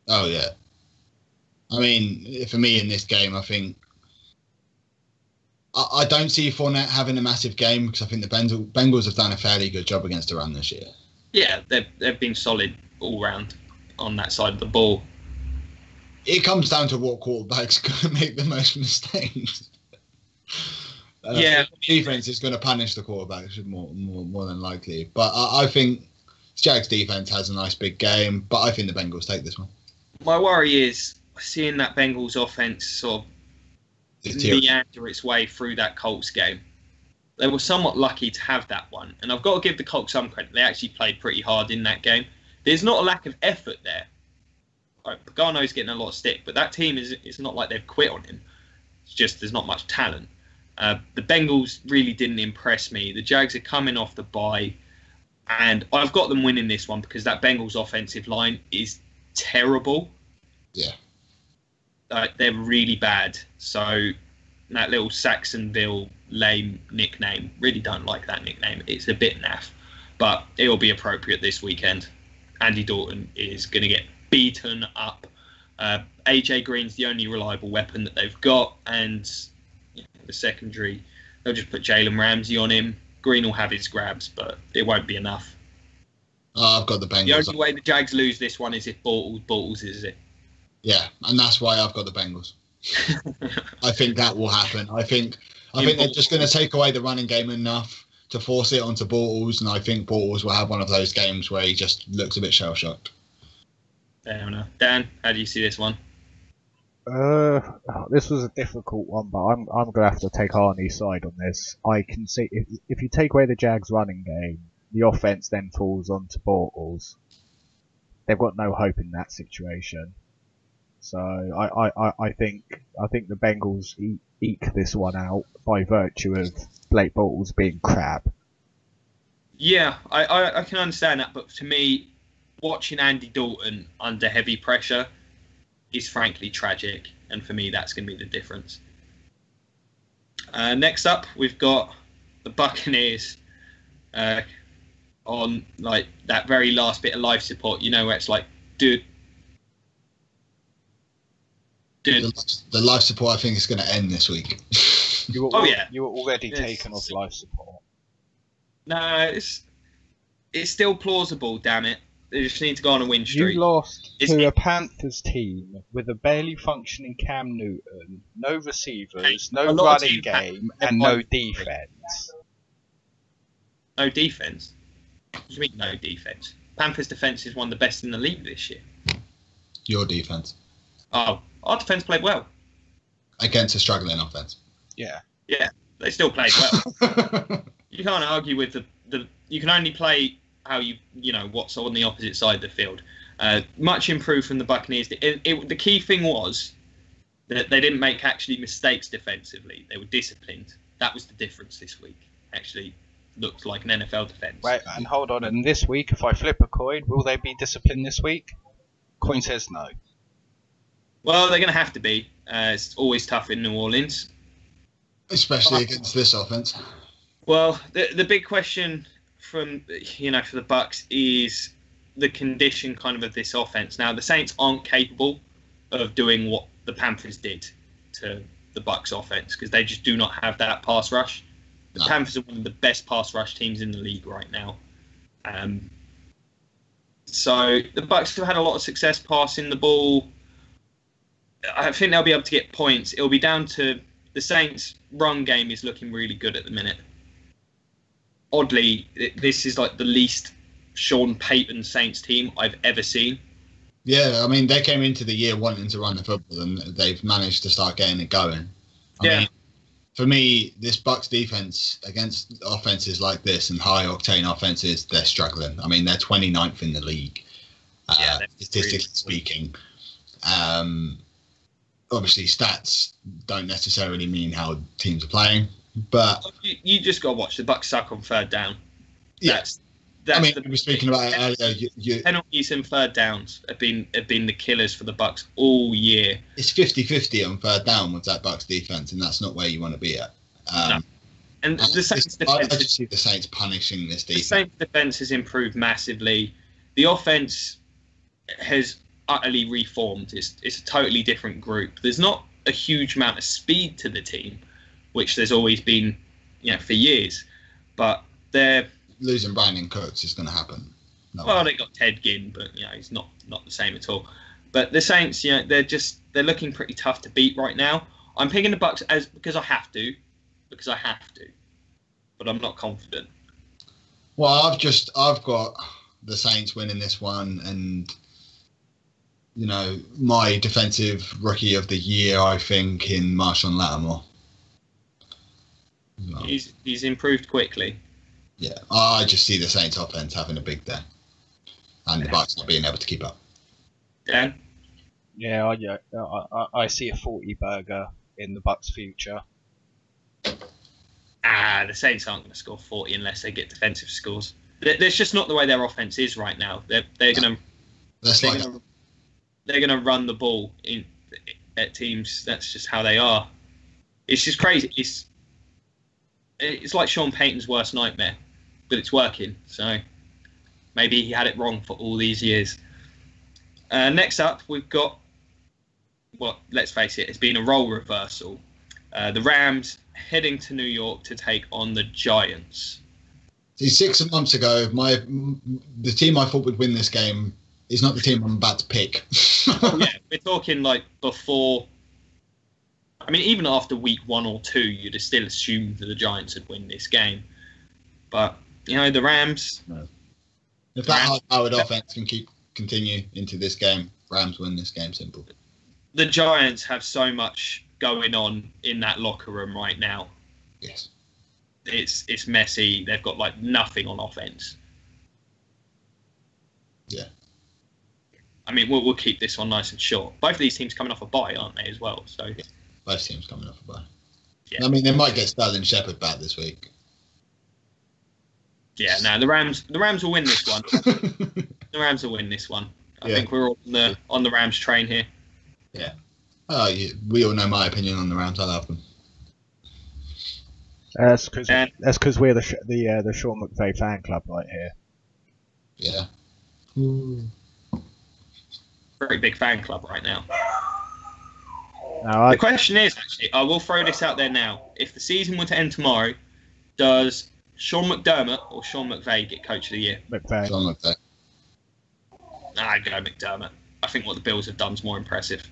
Speaker 3: Oh, yeah. I mean, for me in this game, I think I don't see Fournette having a massive game because I think the Bengals have done a fairly good job against the run this year.
Speaker 2: Yeah, they've been solid all round on that side of the ball.
Speaker 3: It comes down to what quarterback's going to make the most mistakes.
Speaker 2: Yeah,
Speaker 3: defense is going to punish the quarterback more than likely. But I think Jags defense has a nice big game. But I think the Bengals take this one.
Speaker 2: My worry is seeing that Bengals offense sort of meander its way through that Colts game. They were somewhat lucky to have that one, and I've got to give the Colts some credit. They actually played pretty hard in that game. There's not a lack of effort there. Like, Pagano's getting a lot of stick, but that team it's not like they've quit on him. It's just there's not much talent. The Bengals really didn't impress me. The Jags are coming off the bye, and I've got them winning this one because that Bengals offensive line is terrible.
Speaker 3: Yeah.
Speaker 2: They're really bad. So that little Saxonville lame nickname, really don't like that nickname. It's a bit naff, but it'll be appropriate this weekend. Andy Dalton is going to get beaten up. AJ Green's the only reliable weapon that they've got, and the secondary, they'll just put Jalen Ramsey on him. Green will have his grabs, but it won't be enough.
Speaker 3: I've got the Bengals.
Speaker 2: The only way the Jags lose this one is if Bortles is it.
Speaker 3: Yeah, and that's why I've got the Bengals. I think that will happen. I think they're just going to take away the running game enough to force it onto Bortles, and I think Bortles will have one of those games where he just looks a bit shell-shocked.
Speaker 2: Fair enough. Dan, how do you see this one?
Speaker 4: This was a difficult one, but I'm going to have to take Arnie's side on this. I can see if you take away the Jags running game, the offense then falls onto Bortles. They've got no hope in that situation. So I think the Bengals eke this one out by virtue of Blake Bortles being crap.
Speaker 2: Yeah, I can understand that, but to me, watching Andy Dalton under heavy pressure is frankly tragic, and for me, that's going to be the difference. Next up, we've got the Buccaneers on like that very last bit of life support. Where it's like, dude.
Speaker 3: The life support, I think, is going to end this week.
Speaker 4: You were already taken off life support.
Speaker 2: No, it's still plausible. Damn it! They just need to go on a win streak.
Speaker 4: You lost to a Panthers team with a barely functioning Cam Newton, no receivers, no running game, and no defense.
Speaker 2: No defense? What do you mean no defense? Panthers' defense is one of the best in the league this year.
Speaker 3: Your defense.
Speaker 2: Oh, our defense played well.
Speaker 3: Against a struggling offense.
Speaker 4: Yeah.
Speaker 2: Yeah, they still played well. You can't argue with the. You can only play how you know what's on the opposite side of the field. Much improved from the Buccaneers. The key thing was that they didn't make actually mistakes defensively. They were disciplined. That was the difference this week. Actually, looked like an NFL defense.
Speaker 4: Wait, and hold on. And this week, if I flip a coin, will they be disciplined this week? Coin says no.
Speaker 2: Well, they're going to have to be. It's always tough in New Orleans,
Speaker 3: especially against this offense.
Speaker 2: Well, the big question from for the Bucs is the condition kind of this offense. Now, the Saints aren't capable of doing what the Panthers did to the Bucs offense because they just do not have that pass rush. The Panthers are one of the best pass rush teams in the league right now. So the Bucs have had a lot of success passing the ball. I think they'll be able to get points. It'll be down to the Saints' run game is looking really good at the minute. Oddly, this is like the least Sean Payton Saints team I've ever seen.
Speaker 3: Yeah, I mean, they came into the year wanting to run the football and they've managed to start getting it going. I mean, for me, this Bucs defense against offenses like this and high-octane offenses, they're struggling. I mean, they're 29th in the league, statistically really speaking. Obviously, stats don't necessarily mean how teams are playing, but
Speaker 2: you just got to watch the Bucs suck on third down.
Speaker 3: Yes, I mean, we were speaking about it earlier.
Speaker 2: Penalties and third downs have been the killers for the Bucs all year.
Speaker 3: It's 50-50 on third down with that Bucs defense, and that's not where you want to be at.
Speaker 2: No. And the Saints defense,
Speaker 3: I just see the Saints punishing this defense.
Speaker 2: The Saints defense has improved massively. The offense has utterly reformed. It's a totally different group. There's not a huge amount of speed to the team, which there's always been, for years. But they're
Speaker 3: losing Brandon Cooks is going to happen.
Speaker 2: Well, they got Ted Ginn, but he's not the same at all. But the Saints, they're looking pretty tough to beat right now. I'm picking the Bucs because I have to, but I'm not confident.
Speaker 3: Well, I've got the Saints winning this one, and my defensive rookie of the year, I think, in Marshawn Lattimore.
Speaker 2: No. He's improved quickly.
Speaker 3: Yeah, I just see the Saints offense having a big day, and the Bucs not being able to keep up.
Speaker 2: Dan?
Speaker 4: Yeah, I see a 40-burger in the Bucs' future.
Speaker 2: The Saints aren't going to score 40 unless they get defensive scores. That's just not the way their offense is right now. They're going to run the ball at teams. That's just how they are. It's just crazy. It's like Sean Payton's worst nightmare, but it's working. So maybe he had it wrong for all these years. Next up, we've got, let's face it, it's been a role reversal. The Rams heading to New York to take on the Giants.
Speaker 3: See, 6 months ago, the team I thought would win this game is not the team I'm about to pick.
Speaker 2: Yeah, we're talking like before. I mean, even after week 1 or 2, you'd have still assumed that the Giants would win this game. But, the Rams...
Speaker 3: No. If that high-powered offense can continue into this game, Rams win this game, simple.
Speaker 2: The Giants have so much going on in that locker room right now.
Speaker 3: Yes.
Speaker 2: It's messy. They've got, nothing on offense.
Speaker 3: Yeah.
Speaker 2: I mean, we'll keep this one nice and short. Both of these teams coming off a bye, aren't they, as well? So... Yeah.
Speaker 3: Both teams coming off a bye.
Speaker 2: Yeah.
Speaker 3: I mean, they might get Sterling Shepard back this week.
Speaker 2: Yeah, no, the Rams will win this one. The Rams will win this one. I think we're all on the Rams train here.
Speaker 3: Yeah. We all know my opinion on the Rams. I love them.
Speaker 4: That's because we're the Sean McVay fan club right here.
Speaker 3: Yeah.
Speaker 2: Very big fan club right now. The question is, actually, I will throw this out there now. If the season were to end tomorrow, does Sean McDermott or Sean McVay get Coach of the Year?
Speaker 4: McVay.
Speaker 3: Sean McVay.
Speaker 2: I'd go McDermott. I think what the Bills have done is more impressive.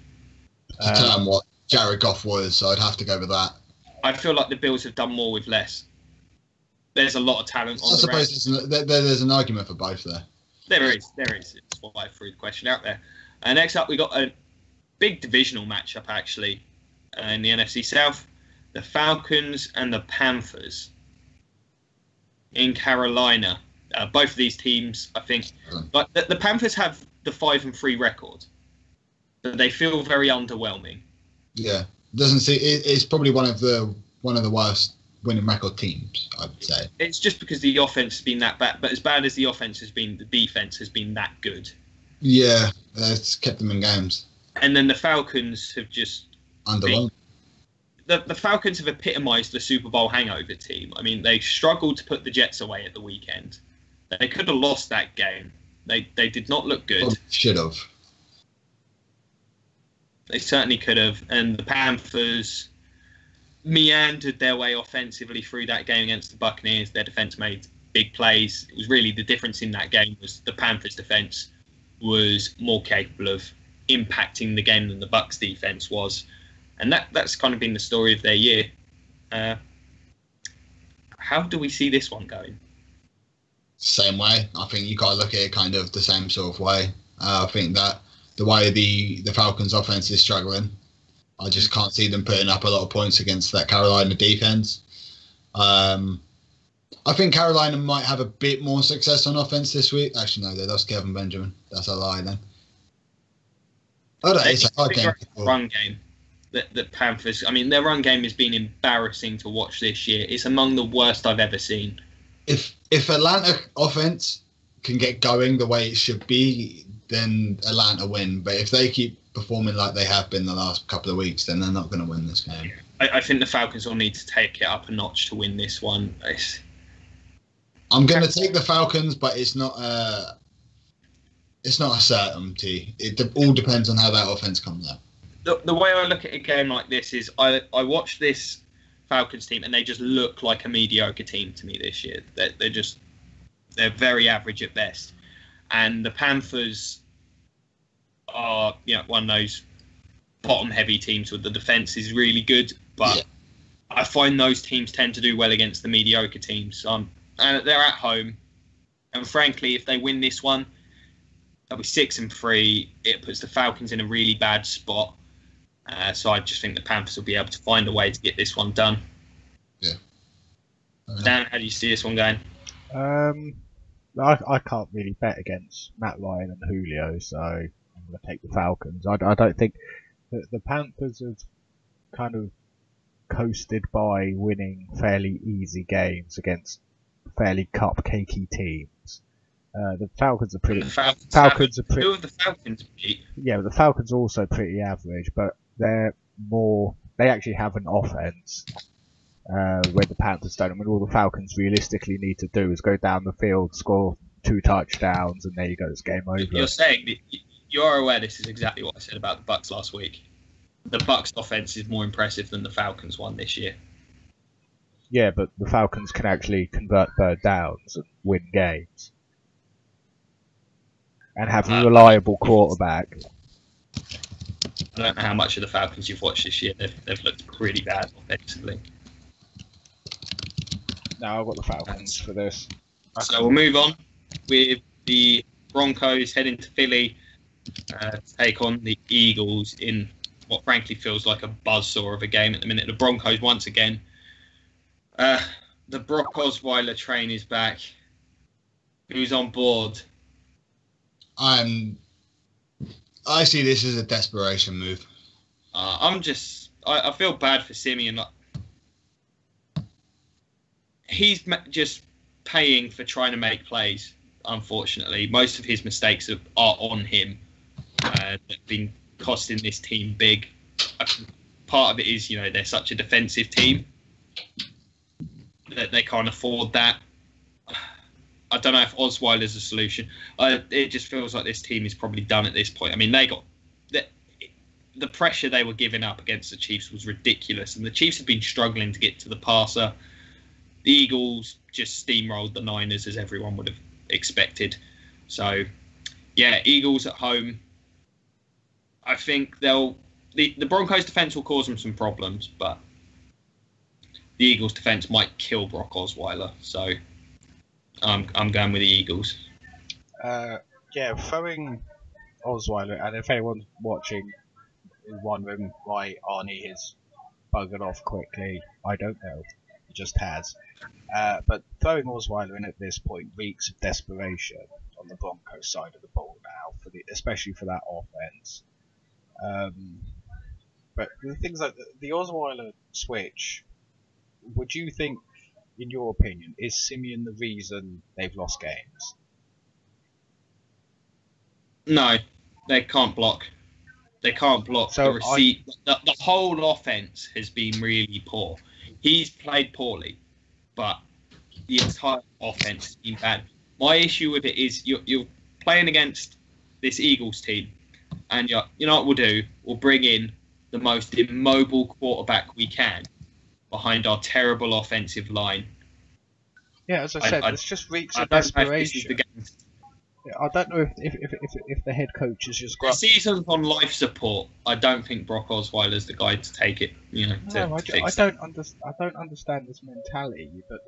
Speaker 3: To term what Jared Goff was, so I'd have to go with that.
Speaker 2: I feel like the Bills have done more with less. There's a lot of talent on the
Speaker 3: suppose there's an argument for both there.
Speaker 2: There is. It's why I threw the question out there. Next up, we got a big divisional matchup, actually, in the NFC South. The Falcons and the Panthers in Carolina. Both of these teams, I think, like the Panthers have the 5-3 record, but they feel very underwhelming.
Speaker 3: Yeah, it's probably one of the worst winning record teams, I'd say.
Speaker 2: It's just because the offense has been that bad, but as bad as the offense has been, the defense has been that good.
Speaker 3: Yeah, it's kept them in games.
Speaker 2: And then the Falcons have just
Speaker 3: underwhelmed.
Speaker 2: The Falcons have epitomised the Super Bowl hangover team. I mean, they struggled to put the Jets away at the weekend. They could have lost that game. They did not look good.
Speaker 3: Probably should have.
Speaker 2: They certainly could have. And the Panthers meandered their way offensively through that game against the Buccaneers. Their defence made big plays. It was really the difference in that game was the Panthers' defence was more capable of impacting the game than the Bucs' defence was. And that's kind of been the story of their year. How do we see this one going?
Speaker 3: Same way. I think you got to look at it kind of the same sort of way. I think that the way the Falcons' offense is struggling, I just can't see them putting up a lot of points against that Carolina defense. I think Carolina might have a bit more success on offense this week. Actually, no, they lost Kevin Benjamin. That's a lie then. Oh, no, it's a hard game.
Speaker 2: Run game. The Panthers, I mean, their run game has been embarrassing to watch this year. It's among the worst I've ever seen.
Speaker 3: If Atlanta offense can get going the way it should be, then Atlanta win. But if they keep performing like they have been the last couple of weeks, then they're not going to win this game.
Speaker 2: I think the Falcons will need to take it up a notch to win this one.
Speaker 3: I'm going to take the Falcons, but it's not a certainty. It all depends on how that offense comes out.
Speaker 2: The way I look at a game like this is I watch this Falcons team and they just look like a mediocre team to me this year. They're very average at best. And the Panthers are, one of those bottom heavy teams where the defense is really good, but I find those teams tend to do well against the mediocre teams. And they're at home. And frankly, if they win this one, they'll be 6-3. It puts the Falcons in a really bad spot. So I just think the Panthers will be able to find a way to get this one done.
Speaker 3: Yeah.
Speaker 2: Dan, how do you see this one going?
Speaker 4: I can't really bet against Matt Ryan and Julio, so I'm going to take the Falcons. I don't think the Panthers have kind of coasted by winning fairly easy games against fairly cupcakey teams. The Falcons are pretty. Who have
Speaker 2: the Falcons beat?
Speaker 4: Yeah, the Falcons are also pretty average, but they actually have an offense where the Panthers don't. I mean, all the Falcons realistically need to do is go down the field, score 2 touchdowns, and there you go, it's game over.
Speaker 2: You're saying that you're aware this is exactly what I said about the Bucs last week. The Bucs offense is more impressive than the Falcons one this year.
Speaker 4: Yeah, but the Falcons can actually convert third downs and win games. And have a reliable quarterback.
Speaker 2: I don't know how much of the Falcons you've watched this year. They've looked pretty bad offensively.
Speaker 4: No, I've got the Falcons for this.
Speaker 2: So we'll move on with the Broncos heading to Philly to take on the Eagles in what frankly feels like a buzzsaw of a game at the minute. The Broncos once again. The Brock Osweiler train is back. Who's on board?
Speaker 3: I see this as a desperation move.
Speaker 2: I feel bad for Simeon. He's just paying for trying to make plays, unfortunately. Most of his mistakes are on him. That have been costing this team big. Part of it is, they're such a defensive team that they can't afford that. I don't know if Osweiler's a solution. It just feels like this team is probably done at this point. I mean, they got the pressure they were giving up against the Chiefs was ridiculous, and the Chiefs have been struggling to get to the passer. The Eagles just steamrolled the Niners, as everyone would have expected. So Yeah, Eagles at home. I think the Broncos defense will cause them some problems, but the Eagles defense might kill Brock Osweiler. So I'm going with the Eagles.
Speaker 4: Throwing Osweiler, and if anyone's watching is wondering why Arnie has buggered off quickly, I don't know. He just has. But throwing Osweiler in at this point reeks of desperation on the Broncos side of the ball now, especially for that offense. But the things like the Osweiler switch, would you think, in your opinion, is Simeon the reason they've lost games?
Speaker 2: No, they can't block. They can't block
Speaker 4: So
Speaker 2: the receipt. The whole offense has been really poor. He's played poorly, but the entire offense has been bad. My issue with it is you're playing against this Eagles team, and you know what we'll do? We'll bring in the most immobile quarterback we can behind our terrible offensive line.
Speaker 4: Yeah, as I said, this just reeks of desperation. I don't know if the head coach has just got.
Speaker 2: The season's on life support. I don't think Brock Osweiler's the guy to take it. I
Speaker 4: don't understand this mentality. But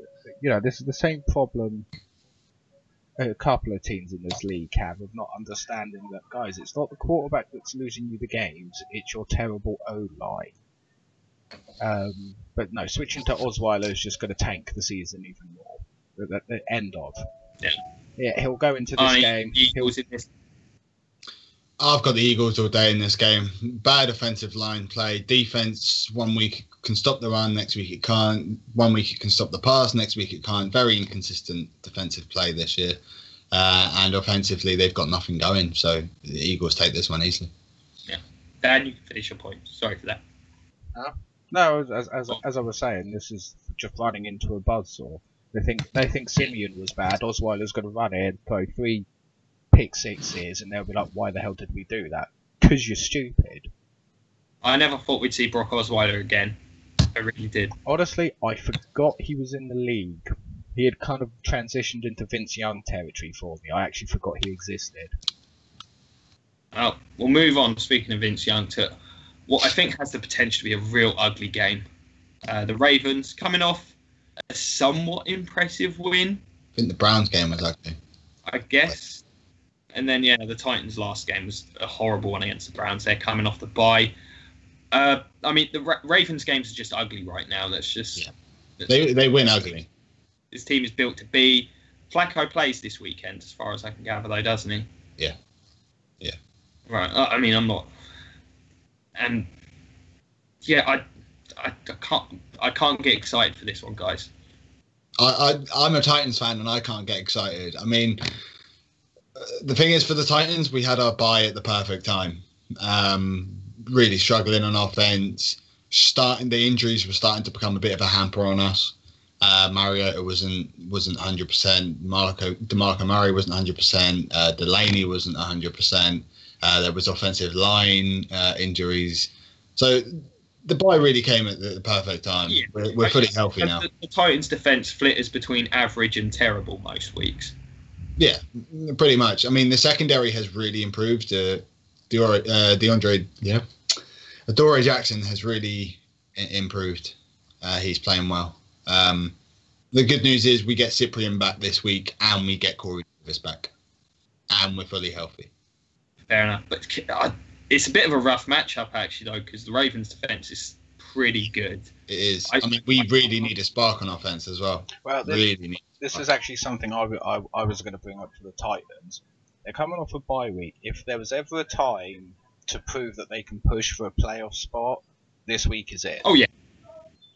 Speaker 4: this is the same problem a couple of teams in this league have of not understanding that, guys. It's not the quarterback that's losing you the games. It's your terrible O-line. But no, switching to Osweiler is just going to tank the season even more. The end of. Yeah, he'll go into this game.
Speaker 3: I've got the Eagles all day in this game. Bad offensive line play. Defense, 1 week can stop the run, next week it can't. 1 week it can stop the pass, next week it can't. Very inconsistent defensive play this year. And offensively, they've got nothing going. So the Eagles take this one easily.
Speaker 2: Yeah. Dan, you can finish your point. Sorry for that.
Speaker 4: No, as I was saying, this is just running into a buzzsaw. They think Simeon was bad. Osweiler's going to run in, throw 3 pick sixes, and they'll be like, "Why the hell did we do that? Because you're stupid."
Speaker 2: I never thought we'd see Brock Osweiler again. I really did.
Speaker 4: Honestly, I forgot he was in the league. He had kind of transitioned into Vince Young territory for me. I actually forgot he existed.
Speaker 2: Well, we'll move on, speaking of Vince Young, to what I think has the potential to be a real ugly game. The Ravens coming off a somewhat impressive win.
Speaker 3: I think the Browns game was ugly.
Speaker 2: I guess. And then, the Titans' last game was a horrible one against the Browns. They're coming off the bye. The Ravens games are just ugly right now. That's just...
Speaker 3: Yeah. They win ugly.
Speaker 2: This team is built to be... Flacco plays this weekend, as far as I can gather, though, doesn't he?
Speaker 3: Yeah.
Speaker 2: Right. I'm not... And... Yeah, I can't get excited for this one, guys.
Speaker 3: I'm a Titans fan and I can't get excited. I mean, the thing is, for the Titans, we had our bye at the perfect time. Really struggling on offense. The injuries were starting to become a bit of a hamper on us. Mariota wasn't 100%. DeMarco Murray wasn't 100%. Delaney wasn't 100%. There was offensive line injuries. So the bye really came at the perfect time. Yeah. We're fully healthy now.
Speaker 2: The Titans' defense flitters between average and terrible most weeks.
Speaker 3: Yeah, pretty much. I mean, the secondary has really improved. Adoree Jackson has really improved. He's playing well. The good news is we get Cyprian back this week, and we get Corey Davis back, and we're fully healthy.
Speaker 2: Fair enough, but it's a bit of a rough matchup actually, though, because the Ravens' defense is pretty good.
Speaker 3: It is. We really need a spark on offense as well.
Speaker 4: Well, this is actually something I was going to bring up to the Titans. They're coming off a bye week. If there was ever a time to prove that they can push for a playoff spot, this week is it.
Speaker 2: Oh yeah.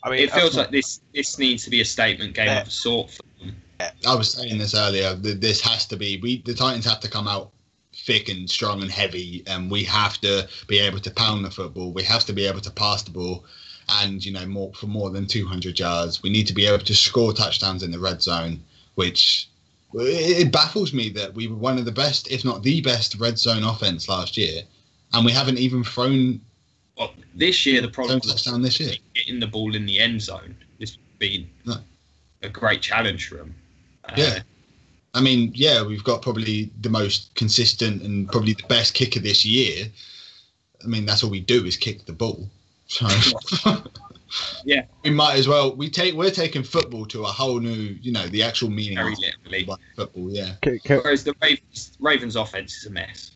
Speaker 4: I mean,
Speaker 2: it feels like this needs to be a statement game of a sort for them.
Speaker 3: I was saying this earlier. This has to be. The Titans have to come out thick and strong and heavy, and we have to be able to pound the football. We have to be able to pass the ball, and more than 200 yards. We need to be able to score touchdowns in the red zone, which it baffles me that we were one of the best, if not the best, red zone offense last year, and we haven't even thrown.
Speaker 2: Well, this year the problem was
Speaker 3: this year.
Speaker 2: Getting the ball in the end zone. This has been a great challenge for them.
Speaker 3: I mean, yeah, we've got probably the most consistent and probably the best kicker this year. I mean, that's all we do is kick the ball. So
Speaker 2: yeah,
Speaker 3: we might as well. We're taking football to a whole new, the actual meaning
Speaker 2: very
Speaker 3: of
Speaker 2: literally.
Speaker 3: football. Yeah.
Speaker 2: Whereas the Ravens' offense is a mess.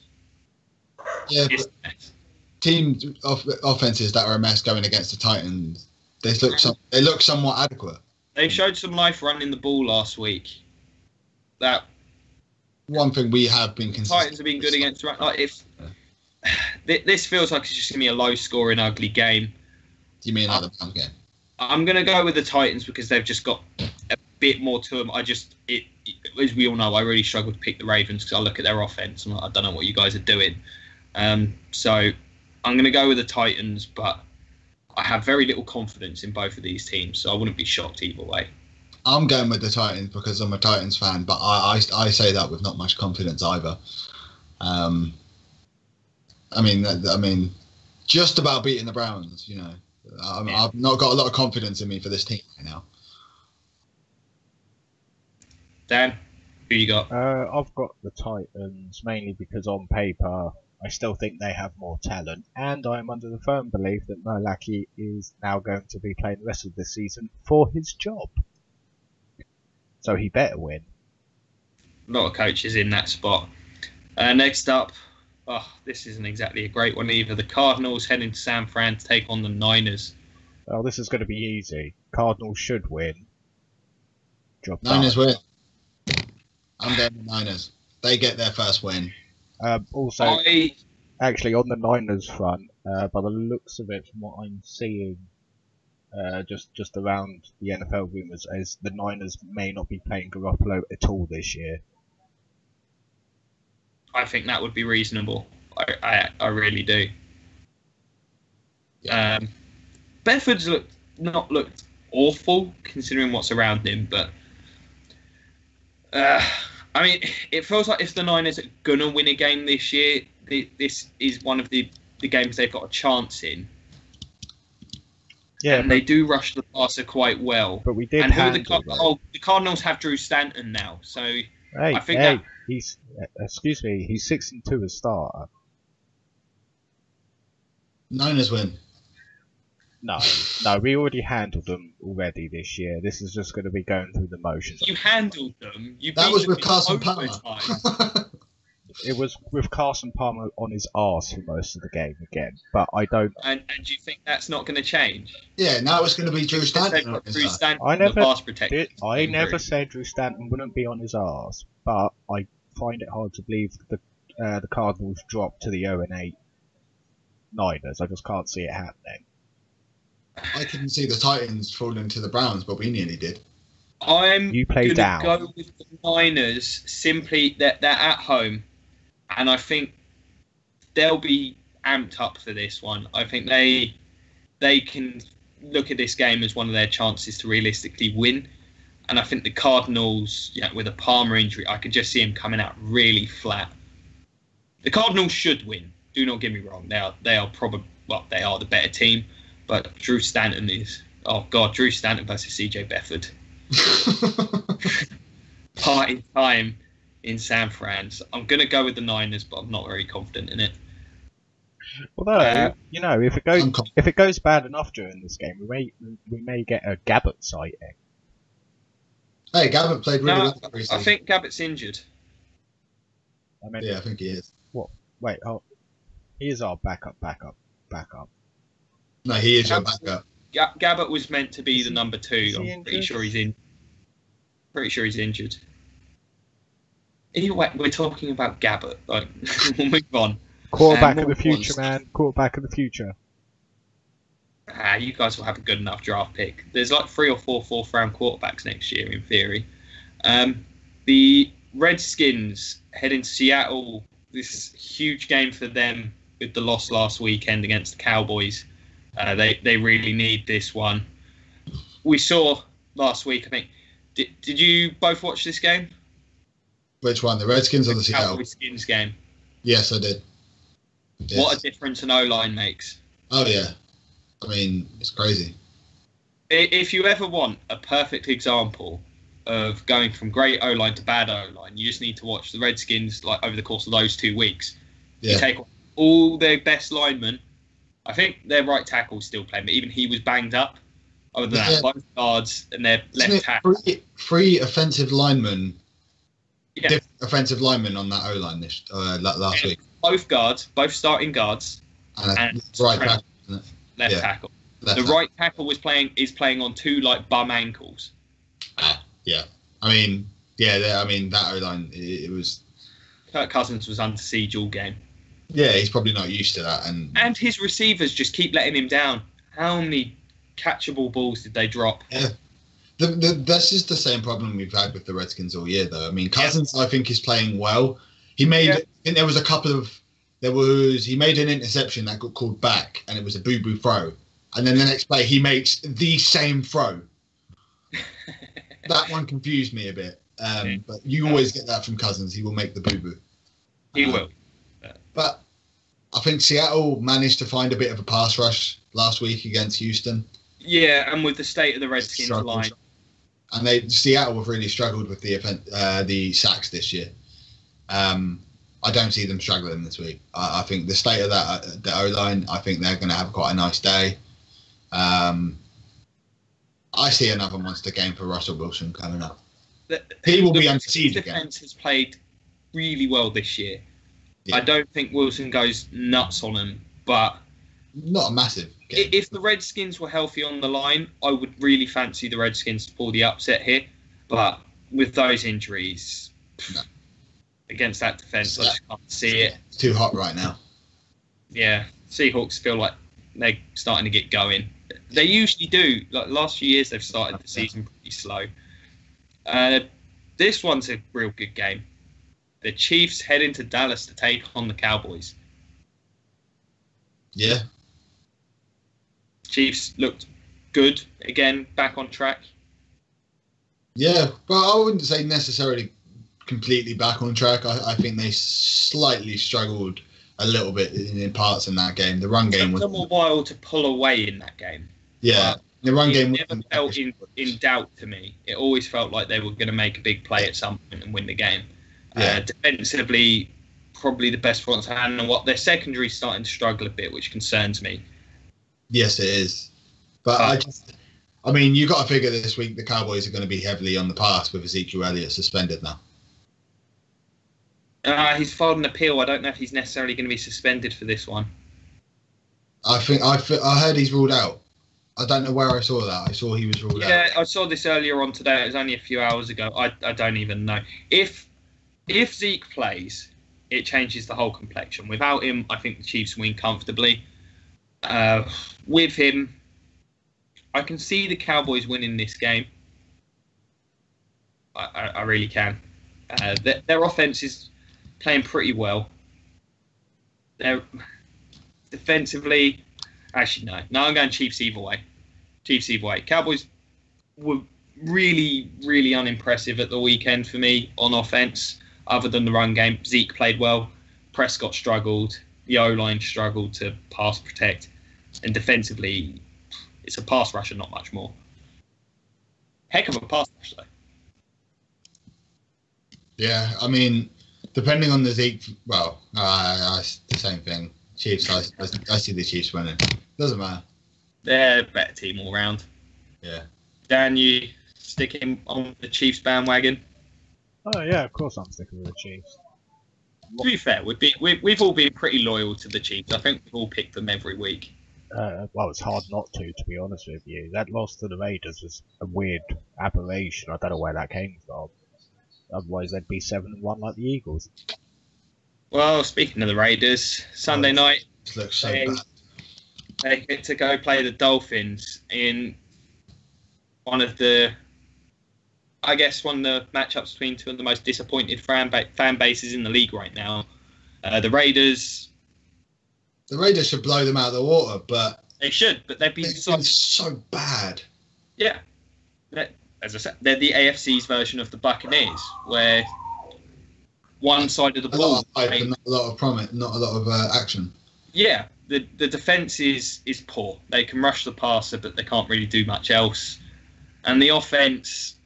Speaker 3: Yeah.
Speaker 2: It's a mess.
Speaker 3: Team offenses that are a mess going against the Titans, they look somewhat adequate.
Speaker 2: They showed some life running the ball last week. That
Speaker 3: one thing we have been consistent.
Speaker 2: Titans have been good against. This feels like it's just gonna be a low-scoring, ugly game.
Speaker 3: Do you mean another Browns game?
Speaker 2: I'm gonna go with the Titans because they've just got a bit more to them. As we all know, I really struggle to pick the Ravens because I look at their offense and I don't know what you guys are doing. So I'm going to go with the Titans, but I have very little confidence in both of these teams, so I wouldn't be shocked either way.
Speaker 3: I'm going with the Titans because I'm a Titans fan, but I say that with not much confidence either. I mean, just about beating the Browns. I've not got a lot of confidence in me for this team right now.
Speaker 2: Dan, who you got?
Speaker 4: I've got the Titans mainly because on paper I still think they have more talent, and I'm under the firm belief that Urlacher is now going to be playing the rest of the season for his job. So he better win.
Speaker 2: A lot of coaches in that spot. Next up, this isn't exactly a great one either. The Cardinals heading to San Fran to take on the Niners.
Speaker 4: Oh, this is going to be easy. Cardinals should win. Job
Speaker 3: Niners win. I'm going with Niners. They get their first win.
Speaker 4: Actually, on the Niners front, by the looks of it, from what I'm seeing, just around the NFL rumours, is the Niners may not be playing Garoppolo at all this year.
Speaker 2: I think that would be reasonable. I really do.
Speaker 3: Yeah.
Speaker 2: Bedford's not looked awful considering what's around him, but I mean, it feels like if the Niners are gonna win a game this year, this is one of the games they've got a chance in.
Speaker 4: Yeah,
Speaker 2: and they do rush the passer quite well.
Speaker 4: But we did.
Speaker 2: And the Cardinals have Drew Stanton now, so I think
Speaker 4: he's 6-2 as starter.
Speaker 3: Niners win.
Speaker 4: No, we already handled them already this year. This is just going to be going through the motions.
Speaker 2: You handled them.
Speaker 3: That was with Carson Palmer.
Speaker 4: It was with Carson Palmer on his arse for most of the game again. But I don't.
Speaker 2: And do you think that's not going to change?
Speaker 3: Yeah, now it's going to be Drew Stanton.
Speaker 4: I never said Drew Stanton wouldn't be on his arse, but I find it hard to believe the Cardinals drop to the 0-8 Niners. I just can't see it happening.
Speaker 3: I couldn't see the Titans falling to the Browns, but we nearly did.
Speaker 2: I'm going to go with the Niners. Simply, they're at home, and I think they'll be amped up for this one. I think they can look at this game as one of their chances to realistically win. And I think the Cardinals, with a Palmer injury, I could just see him coming out really flat. The Cardinals should win. Do not get me wrong. They are the better team. But Drew Stanton is... Oh, God, Drew Stanton versus CJ Beathard. Party time in San Fran. So I'm going to go with the Niners, but I'm not very confident in it.
Speaker 4: Although, if it goes bad enough during this game, we may get a Gabbert sighting.
Speaker 3: Hey, Gabbert played really well recently.
Speaker 2: I think Gabbert's injured.
Speaker 3: I think he is.
Speaker 4: What? Wait, he is our backup.
Speaker 3: No, he is your backup.
Speaker 2: Gabbert was meant to be the number 2. I'm pretty sure he's in. Pretty sure he's injured. Anyway, we're talking about Gabbert. Like, we'll move on.
Speaker 4: Quarterback of the future, man. Quarterback of the future.
Speaker 2: You guys will have a good enough draft pick. There's like 3 or 4 fourth-round quarterbacks next year, in theory. The Redskins head into Seattle. This huge game for them with the loss last weekend against the Cowboys. They really need this one. We saw last week, I think. Did you both watch this game?
Speaker 3: Which one, the Redskins or the Seattle?
Speaker 2: Cowboys Skins game.
Speaker 3: Yes, I did. Yes.
Speaker 2: What a difference an O-line makes.
Speaker 3: Oh, yeah. I mean, it's crazy.
Speaker 2: If you ever want a perfect example of going from great O-line to bad O-line. You just need to watch the Redskins over the course of those 2 weeks. Yeah. You take all their best linemen. I think their right tackle is still playing, but even he was banged up. Other than that, both guards and their left tackle.
Speaker 3: Three offensive linemen, different offensive linemen on that O-line last week.
Speaker 2: Both guards, both starting guards, and
Speaker 3: right tackle, isn't it?
Speaker 2: Left tackle. The right tackle is playing on 2 bum ankles.
Speaker 3: Yeah. I mean, that O-line, it was...
Speaker 2: Kirk Cousins was under siege all game.
Speaker 3: Yeah, he's probably not used to that.
Speaker 2: And his receivers just keep letting him down. How many catchable balls did they drop?
Speaker 3: Yeah. That's just the same problem we've had with the Redskins all year, though. I mean, Cousins, I think, is playing well. He made... I think there was a couple of... He made an interception that got called back, and it was a boo-boo throw. And then the next play, he makes the same throw. That one confused me a bit. But you always get that from Cousins. He will make the boo-boo.
Speaker 2: He will.
Speaker 3: But I think Seattle managed to find a bit of a pass rush last week against Houston.
Speaker 2: Yeah, and with the state of the Redskins line.
Speaker 3: And Seattle have really struggled with the sacks this year. I don't see them struggling this week. I think the state of the O-line, I think they're going to have quite a nice day. I see another monster game for Russell Wilson coming up. He will be under siege again. The defense
Speaker 2: has played really well this year.
Speaker 3: Yeah.
Speaker 2: I don't think Wilson goes nuts on them, but...
Speaker 3: Not a massive game.
Speaker 2: If the Redskins were healthy on the line, I would really fancy the Redskins to pull the upset here. But with those injuries, against that defense, I just can't see it.
Speaker 3: It's too hot right now.
Speaker 2: Yeah, Seahawks feel like they're starting to get going. They usually do. Like last few years, they've started the season pretty slow. This one's a real good game. The Chiefs head into Dallas to take on the Cowboys.
Speaker 3: Yeah.
Speaker 2: Chiefs looked good again, back on track.
Speaker 3: Yeah, but I wouldn't say necessarily completely back on track. I think they slightly struggled a little bit in parts in that game. The run game was...
Speaker 2: It took them a while to pull away in that game.
Speaker 3: Yeah, the run game
Speaker 2: never felt in doubt to me. It always felt like they were going to make a big play at some point and win the game. Yeah. Defensively, probably the best front hand, and what their secondary starting to struggle a bit, which concerns me.
Speaker 3: Yes, it is. But I mean, you got to figure this week the Cowboys are going to be heavily on the pass with Ezekiel Elliott suspended now.
Speaker 2: He's filed an appeal. I don't know if he's necessarily going to be suspended for this one.
Speaker 3: I heard he's ruled out. I don't know where I saw that. I saw he was ruled out.
Speaker 2: Yeah, I saw this earlier on today. It was only a few hours ago. I don't even know. If Zeke plays, it changes the whole complexion. Without him, I think the Chiefs win comfortably. With him, I can see the Cowboys winning this game. I really can. Their offense is playing pretty well. They're defensively... Actually, no, I'm going Chiefs either way. Cowboys were really, really unimpressive at the weekend for me on offense, other than the run game. Zeke played well. Prescott struggled. The O-line struggled to pass protect. And defensively, it's a pass rush and not much more. Heck of a pass rush, though.
Speaker 3: Yeah, I mean, depending on the Zeke... Well, it's the same thing. Chiefs, I see the Chiefs winning. Doesn't matter.
Speaker 2: They're a better team all round.
Speaker 3: Yeah.
Speaker 2: Dan, you sticking on the Chiefs bandwagon?
Speaker 4: Oh yeah, of course I'm sticking with the Chiefs.
Speaker 2: To be fair, we've all been pretty loyal to the Chiefs. I think we've all picked them every week.
Speaker 4: Well, it's hard not to be honest with you. That loss to the Raiders was a weird aberration. I don't know where that came from. Otherwise, they'd be 7-1 like the Eagles.
Speaker 2: Well, speaking of the Raiders, Sunday night,
Speaker 3: this looks so bad.
Speaker 2: They get to go play the Dolphins in one of the matchups between two of the most disappointed fan bases in the league right now. The Raiders
Speaker 3: should blow them out of the water, but...
Speaker 2: They should, but they've been
Speaker 3: so bad.
Speaker 2: Yeah. As I said, they're the AFC's version of the Buccaneers, where one side of the ball...
Speaker 3: Not a lot of promise, not a lot of action.
Speaker 2: Yeah. The defence is poor. They can rush the passer, but they can't really do much else. And the offence,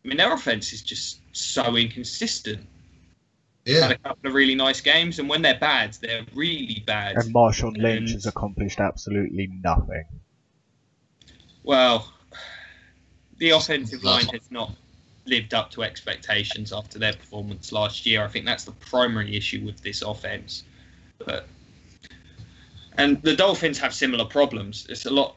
Speaker 2: I mean, their offense is just so inconsistent.
Speaker 3: Yeah.
Speaker 2: Had a couple of really nice games, and when they're bad, they're really bad.
Speaker 4: And Marshawn Lynch has accomplished absolutely nothing.
Speaker 2: Well, the offensive line has not lived up to expectations after their performance last year. I think that's the primary issue with this offense. And the Dolphins have similar problems. It's a lot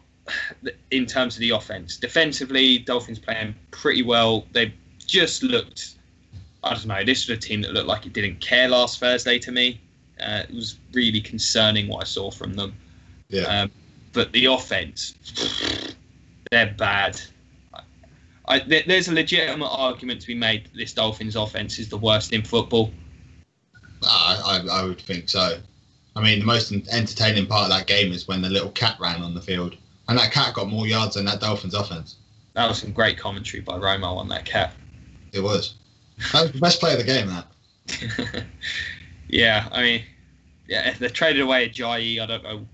Speaker 2: in terms of the offense. Defensively, Dolphins playing pretty well. They just looked, I don't know, this was a team that looked like it didn't care last Thursday to me. It was really concerning what I saw from them.
Speaker 3: Yeah.
Speaker 2: But the offense, they're bad. There's a legitimate argument to be made that this Dolphins offense is the worst in football.
Speaker 3: I would think so. I mean, the most entertaining part of that game is when the little cat ran on the field. And that cat got more yards than that Dolphins offense. That
Speaker 2: was some great commentary by Romo on that cat.
Speaker 3: It was. That was the best play of the game, that.
Speaker 2: Yeah, I mean, if they traded away Ajayi, I don't know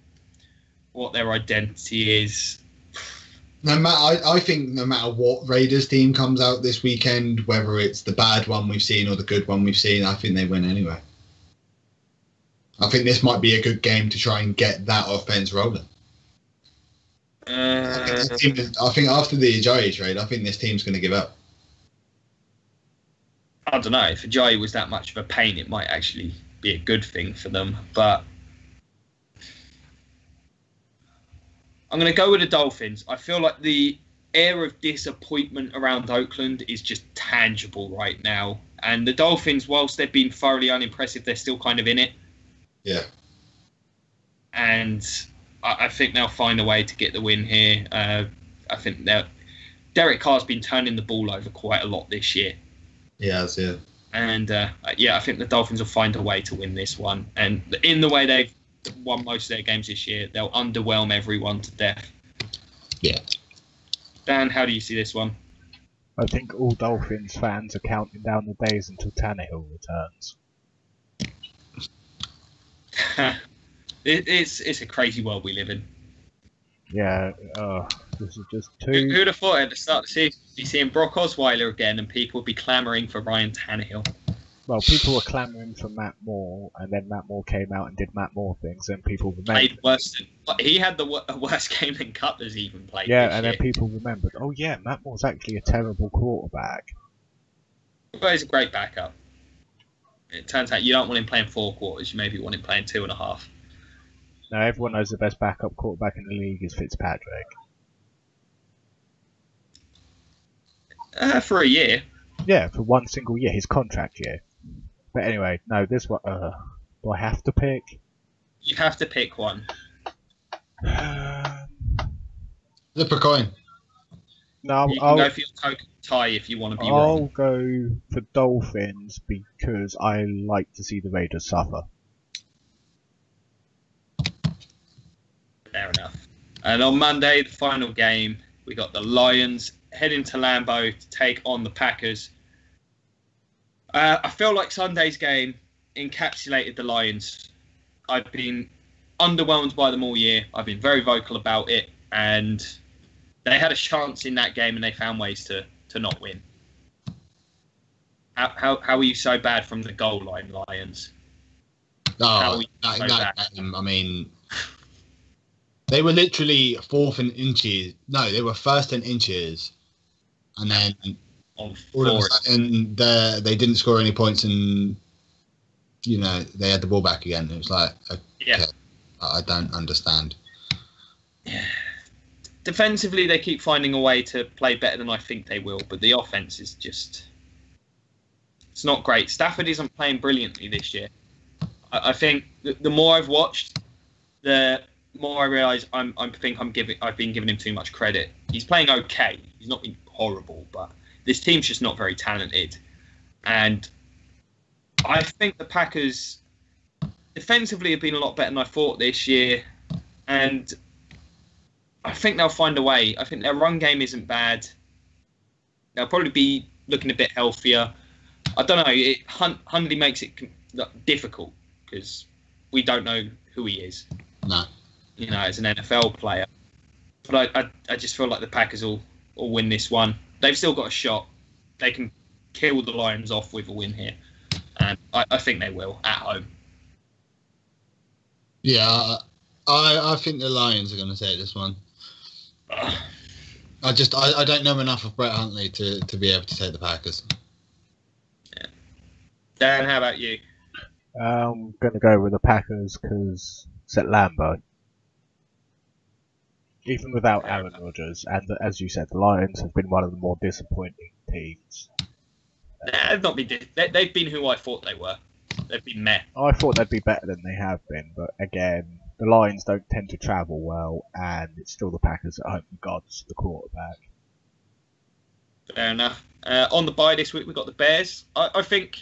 Speaker 2: what their identity is.
Speaker 3: I think no matter what Raiders team comes out this weekend, whether it's the bad one we've seen or the good one we've seen, I think they win anyway. I think this might be a good game to try and get that offense rolling. I think after the Ajayi trade, I think this team's going to give up.
Speaker 2: I don't know. If Ajayi was that much of a pain, it might actually be a good thing for them. But I'm going to go with the Dolphins. I feel like the air of disappointment around Oakland is just tangible right now. And the Dolphins, whilst they've been thoroughly unimpressive, they're still kind of in it.
Speaker 3: Yeah.
Speaker 2: And I think they'll find a way to get the win here. I think Derek Carr's been turning the ball over quite a lot this year.
Speaker 3: Yeah.
Speaker 2: And I think the Dolphins will find a way to win this one. And in the way they've won most of their games this year, they'll underwhelm everyone to death.
Speaker 3: Yeah.
Speaker 2: Dan, how do you see this one?
Speaker 4: I think all Dolphins fans are counting down the days until Tannehill returns.
Speaker 2: It's a crazy world we live in.
Speaker 4: Yeah, this is just too...
Speaker 2: Who'd have thought at the start of the season we'd be seeing Brock Osweiler again and people would be clamouring for Ryan Tannehill?
Speaker 4: Well, people were clamouring for Matt Moore, and then Matt Moore came out and did Matt Moore things, and people remembered...
Speaker 2: He had the worst game than Cutler's even played.
Speaker 4: Yeah, and then people remembered, oh yeah, Matt Moore's actually a terrible quarterback.
Speaker 2: Well, he's a great backup. It turns out you don't want him playing 4 quarters, you maybe want him playing 2.5.
Speaker 4: Now, everyone knows the best backup quarterback in the league is Fitzpatrick.
Speaker 2: For a year.
Speaker 4: Yeah, for one single year, his contract year. But anyway, no, this one, do I have to pick?
Speaker 2: You have to pick one.
Speaker 3: Flip a coin.
Speaker 4: No,
Speaker 2: you can go for your token tie if you want to be wrong.
Speaker 4: I'll go for Dolphins because I like to see the Raiders suffer.
Speaker 2: Fair enough. And on Monday, the final game, we got the Lions heading to Lambeau to take on the Packers. I feel like Sunday's game encapsulated the Lions. I've been underwhelmed by them all year. I've been very vocal about it, and they had a chance in that game and they found ways to not win. How are you so bad from the goal line, Lions?
Speaker 3: I mean, they were literally fourth in inches. No, they were first in inches, and then all of a sudden they didn't score any points, and they had the ball back again. It was like, okay, I don't understand.
Speaker 2: Yeah. Defensively, they keep finding a way to play better than I think they will, but the offense is just... It's not great. Stafford isn't playing brilliantly this year. I think the more I've watched, the more I realise I've been giving him too much credit. He's playing okay. He's not been horrible, but this team's just not very talented. And I think the Packers defensively have been a lot better than I thought this year. And I think they'll find a way. I think their run game isn't bad. They'll probably be looking a bit healthier. I don't know. Hundley makes it difficult because we don't know who he is.
Speaker 3: No.
Speaker 2: As an NFL player. But I just feel like the Packers will win this one. They've still got a shot. they can kill the Lions off with a win here, and I think they will at home.
Speaker 3: Yeah, I think the Lions are going to take this one. I don't know enough of Brett Huntley to be able to take the Packers.
Speaker 2: Yeah. Dan, how about you?
Speaker 4: I'm going to go with the Packers because it's at Lambeau. Even without Aaron Rodgers, and as you said, the Lions have been one of the more disappointing teams.
Speaker 2: They've not been. They've been who I thought they were. They've been meh.
Speaker 4: I thought they'd be better than they have been, but again, the Lions don't tend to travel well, and it's still the Packers at home, regardless of the quarterback.
Speaker 2: Fair enough. On the bye this week, we've got the Bears. I think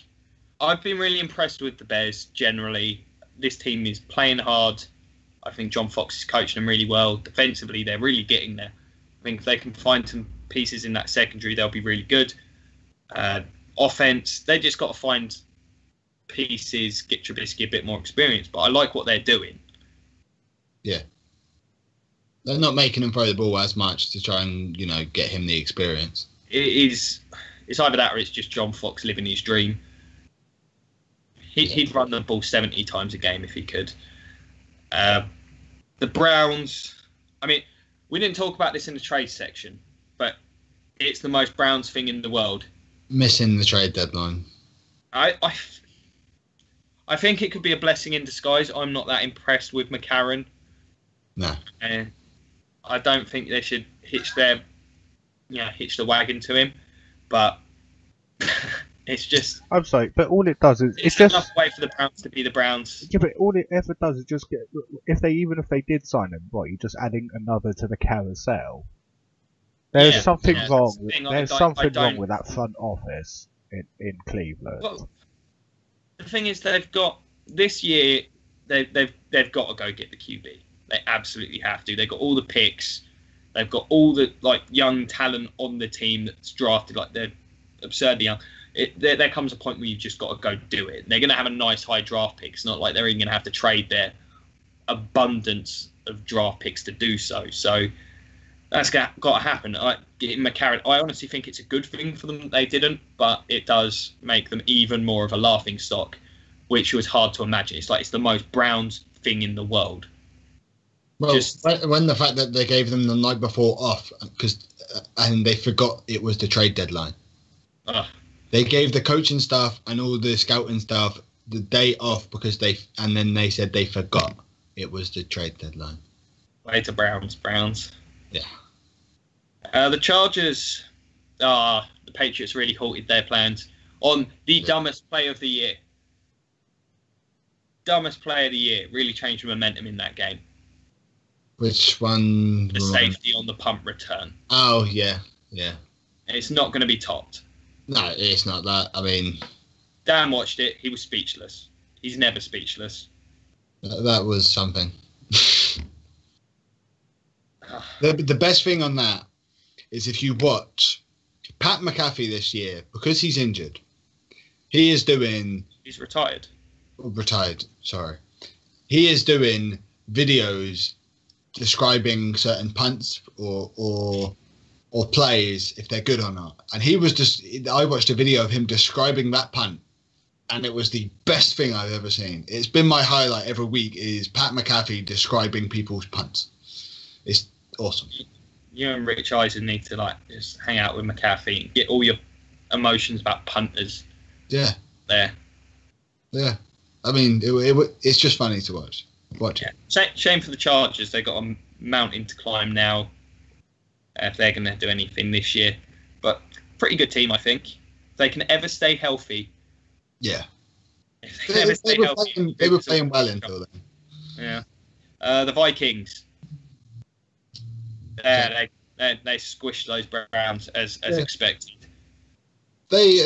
Speaker 2: I've been really impressed with the Bears generally. This team is playing hard. I think John Fox is coaching them really well. Defensively, they're really getting there. I think if they can find some pieces in that secondary, they'll be really good. Offense, they just got to find pieces, get Trubisky a bit more experience. But I like what they're doing.
Speaker 3: Yeah. They're not making him throw the ball as much to try and, get him the experience.
Speaker 2: It's either that or it's just John Fox living his dream. He'd run the ball 70 times a game if he could. The Browns, I mean, we didn't talk about this in the trade section, but it's the most Browns thing in the world.
Speaker 3: Missing the trade deadline.
Speaker 2: I think it could be a blessing in disguise. I'm not that impressed with McCarron.
Speaker 3: No.
Speaker 2: And I don't think they should hitch the wagon to him. But it's just...
Speaker 4: I'm sorry, but all it does is...
Speaker 2: It's
Speaker 4: just
Speaker 2: enough way for the Browns to be the Browns.
Speaker 4: Yeah, but all it ever does is just get... If they did sign him, you're just adding another to the carousel. There's something wrong. There's something wrong with that front office in Cleveland.
Speaker 2: Well, the thing is, they've got... This year, they've got to go get the QB. They absolutely have to. They've got all the picks. They've got all the young talent on the team that's drafted. They're absurdly young. There comes a point where you've just got to go do it. They're going to have a nice high draft pick. It's not like they're even going to have to trade their abundance of draft picks to do so. So that's got to happen. Getting McCarron, I honestly think it's a good thing for them that they didn't, but it does make them even more of a laughing stock, which was hard to imagine. It's the most Browns thing in the world.
Speaker 3: Well, when the fact that they gave them the night before off, and they forgot it was the trade deadline. They gave the coaching staff and all the scouting staff the day off and then they said they forgot it was the trade deadline.
Speaker 2: Way to Browns.
Speaker 3: Yeah.
Speaker 2: The Chargers, the Patriots really halted their plans on the dumbest play of the year. Dumbest play of the year. Really changed the momentum in that game.
Speaker 3: Which one?
Speaker 2: The safety on the punt return.
Speaker 3: Oh, yeah.
Speaker 2: It's not going to be topped.
Speaker 3: No, it's not that. I mean...
Speaker 2: Dan watched it. He was speechless. He's never speechless.
Speaker 3: That was something. The best thing on that is if you watch Pat McAfee this year, because he's injured, he is doing...
Speaker 2: He's retired.
Speaker 3: Retired, sorry. He is doing videos describing certain punts or plays, if they're good or not. And I watched a video of him describing that punt, and it was the best thing I've ever seen. It's been my highlight every week is Pat McAfee describing people's punts. It's awesome.
Speaker 2: You and Rich Eisen need to just hang out with McAfee and get all your emotions about punters.
Speaker 3: Yeah.
Speaker 2: There.
Speaker 3: Yeah. I mean, it's just funny to watch. Watch it.
Speaker 2: Shame for the Chargers. They've got a mountain to climb now if they're going to do anything this year. But pretty good team, I think. If they can ever stay healthy.
Speaker 3: Yeah.
Speaker 2: If they ever stay healthy.
Speaker 3: They were playing well until then.
Speaker 2: Yeah. The Vikings. They squished those Browns as expected.
Speaker 3: They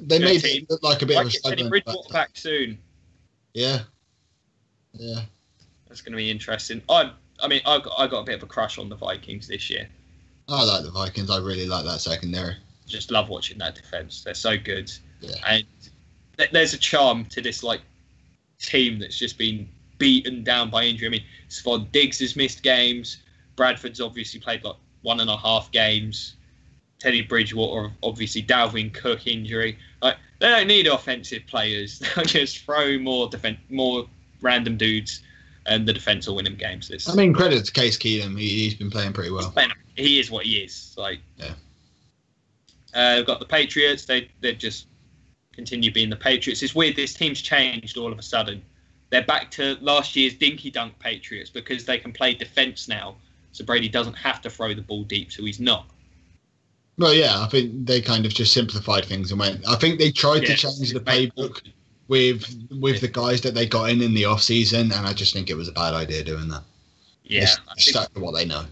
Speaker 3: made it look like a bit of a struggling.
Speaker 2: Bridgewater back soon.
Speaker 3: Yeah.
Speaker 2: That's going to be interesting. I got a bit of a crush on the Vikings this year.
Speaker 3: I like the Vikings. I really like that secondary.
Speaker 2: Just love watching that defense. They're so good.
Speaker 3: Yeah.
Speaker 2: And there's a charm to this team that's just been beaten down by injury. I mean, Stephon Diggs has missed games. Bradford's obviously played 1.5 games. Teddy Bridgewater, obviously Dalvin Cook injury. Like, they don't need offensive players. They'll just throw more random dudes, and the defense will win them games.
Speaker 3: I mean, credit to Case Keenum. He's been playing pretty well.
Speaker 2: He is what he is. Like,
Speaker 3: yeah.
Speaker 2: We've got the Patriots. They just continue being the Patriots. It's weird. This team's changed all of a sudden. They're back to last year's dinky dunk Patriots because they can play defense now. So Brady doesn't have to throw the ball deep, so he's not.
Speaker 3: Well, yeah, I think they kind of just simplified things and went. I think they tried to change the playbook with the guys that they got in the off season, and I just think it was a bad idea doing that.
Speaker 2: Yeah,
Speaker 3: they stuck to what they know.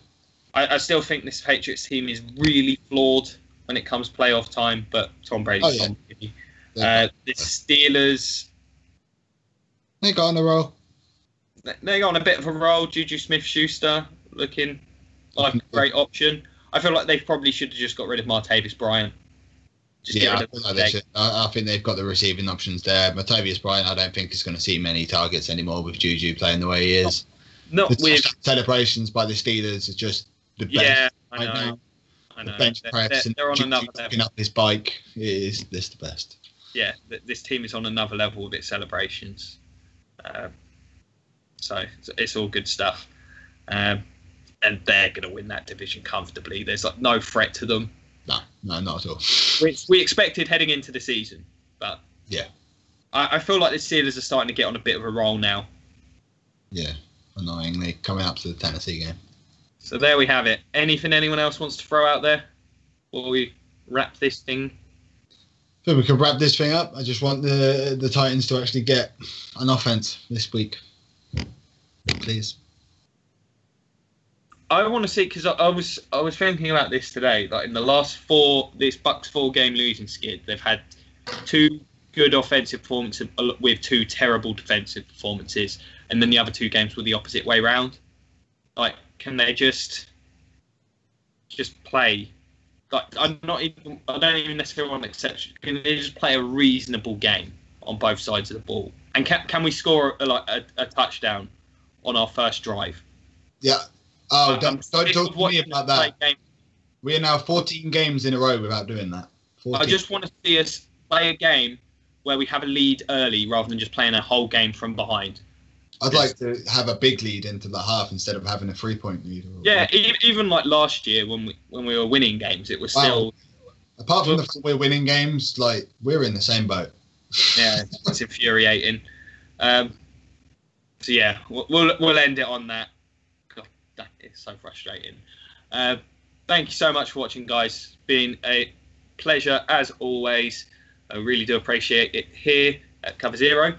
Speaker 2: I still think this Patriots team is really flawed when it comes playoff time, but Tom Brady's Tom Brady. The Steelers,
Speaker 3: they got on a roll.
Speaker 2: They got on a bit of a roll. Juju Smith-Schuster looking like a great option. I feel like they probably should have just got rid of Martavis Bryant.
Speaker 3: I think they've got the receiving options there. Martavis Bryant, I don't think is going to see many targets anymore with Juju playing the way he is.
Speaker 2: Not
Speaker 3: the
Speaker 2: with
Speaker 3: celebrations by the Steelers are just the best.
Speaker 2: Yeah,
Speaker 3: I know.
Speaker 2: I know.
Speaker 3: The bench press and
Speaker 2: they're on
Speaker 3: Juju
Speaker 2: another
Speaker 3: picking
Speaker 2: level.
Speaker 3: up his bike is this the best.
Speaker 2: Yeah, this team is on another level with its celebrations. So it's all good stuff. And they're going to win that division comfortably. There's like no threat to them.
Speaker 3: No, not at all.
Speaker 2: Which we expected heading into the season. But
Speaker 3: yeah,
Speaker 2: I feel like the Steelers are starting to get on a bit of a roll now.
Speaker 3: Yeah, annoyingly coming up to the Tennessee game.
Speaker 2: So there we have it. Anything anyone else wants to throw out there before we wrap this thing?
Speaker 3: So we can wrap this thing up. I just want the Titans to actually get an offense this week, please.
Speaker 2: I want to see, because I was thinking about this today. Like in the last this Bucks 4-game losing skid, they've had 2 good offensive performances with 2 terrible defensive performances, and then the other 2 games were the opposite way round. Like, can they just play? Like, I don't even necessarily want an exception. Can they just play a reasonable game on both sides of the ball? And can we score a touchdown on our first drive?
Speaker 3: Yeah. Oh, don't talk to me about that. We are now 14 games in a row without doing that. 14.
Speaker 2: I just want to see us play a game where we have a lead early rather than just playing a whole game from behind.
Speaker 3: I'd like to have a big lead into the half instead of having a 3-point lead.
Speaker 2: Yeah, even like last year when we were winning games, it was still.
Speaker 3: Apart from the fact we're winning games, like we're in the same boat.
Speaker 2: Yeah, it's infuriating. So yeah, we'll end it on that. God, that is so frustrating. Thank you so much for watching, guys. It's been a pleasure as always. I really do appreciate it here at Cover Zero.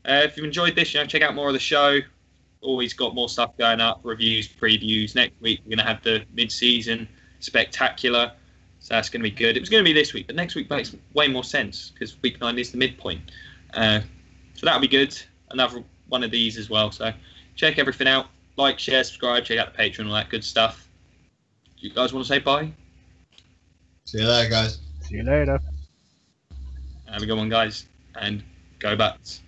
Speaker 2: If you've enjoyed this, check out more of the show. Always got more stuff going up, reviews, previews. Next week, we're going to have the mid-season spectacular. So that's going to be good. It was going to be this week, but next week makes way more sense because week 9 is the midpoint. So that'll be good. Another one of these as well. So check everything out. Like, share, subscribe, check out the Patreon, all that good stuff. Do you guys want to say bye?
Speaker 3: See you later, guys.
Speaker 4: See you later.
Speaker 2: Have a good one, guys. And go Bucks.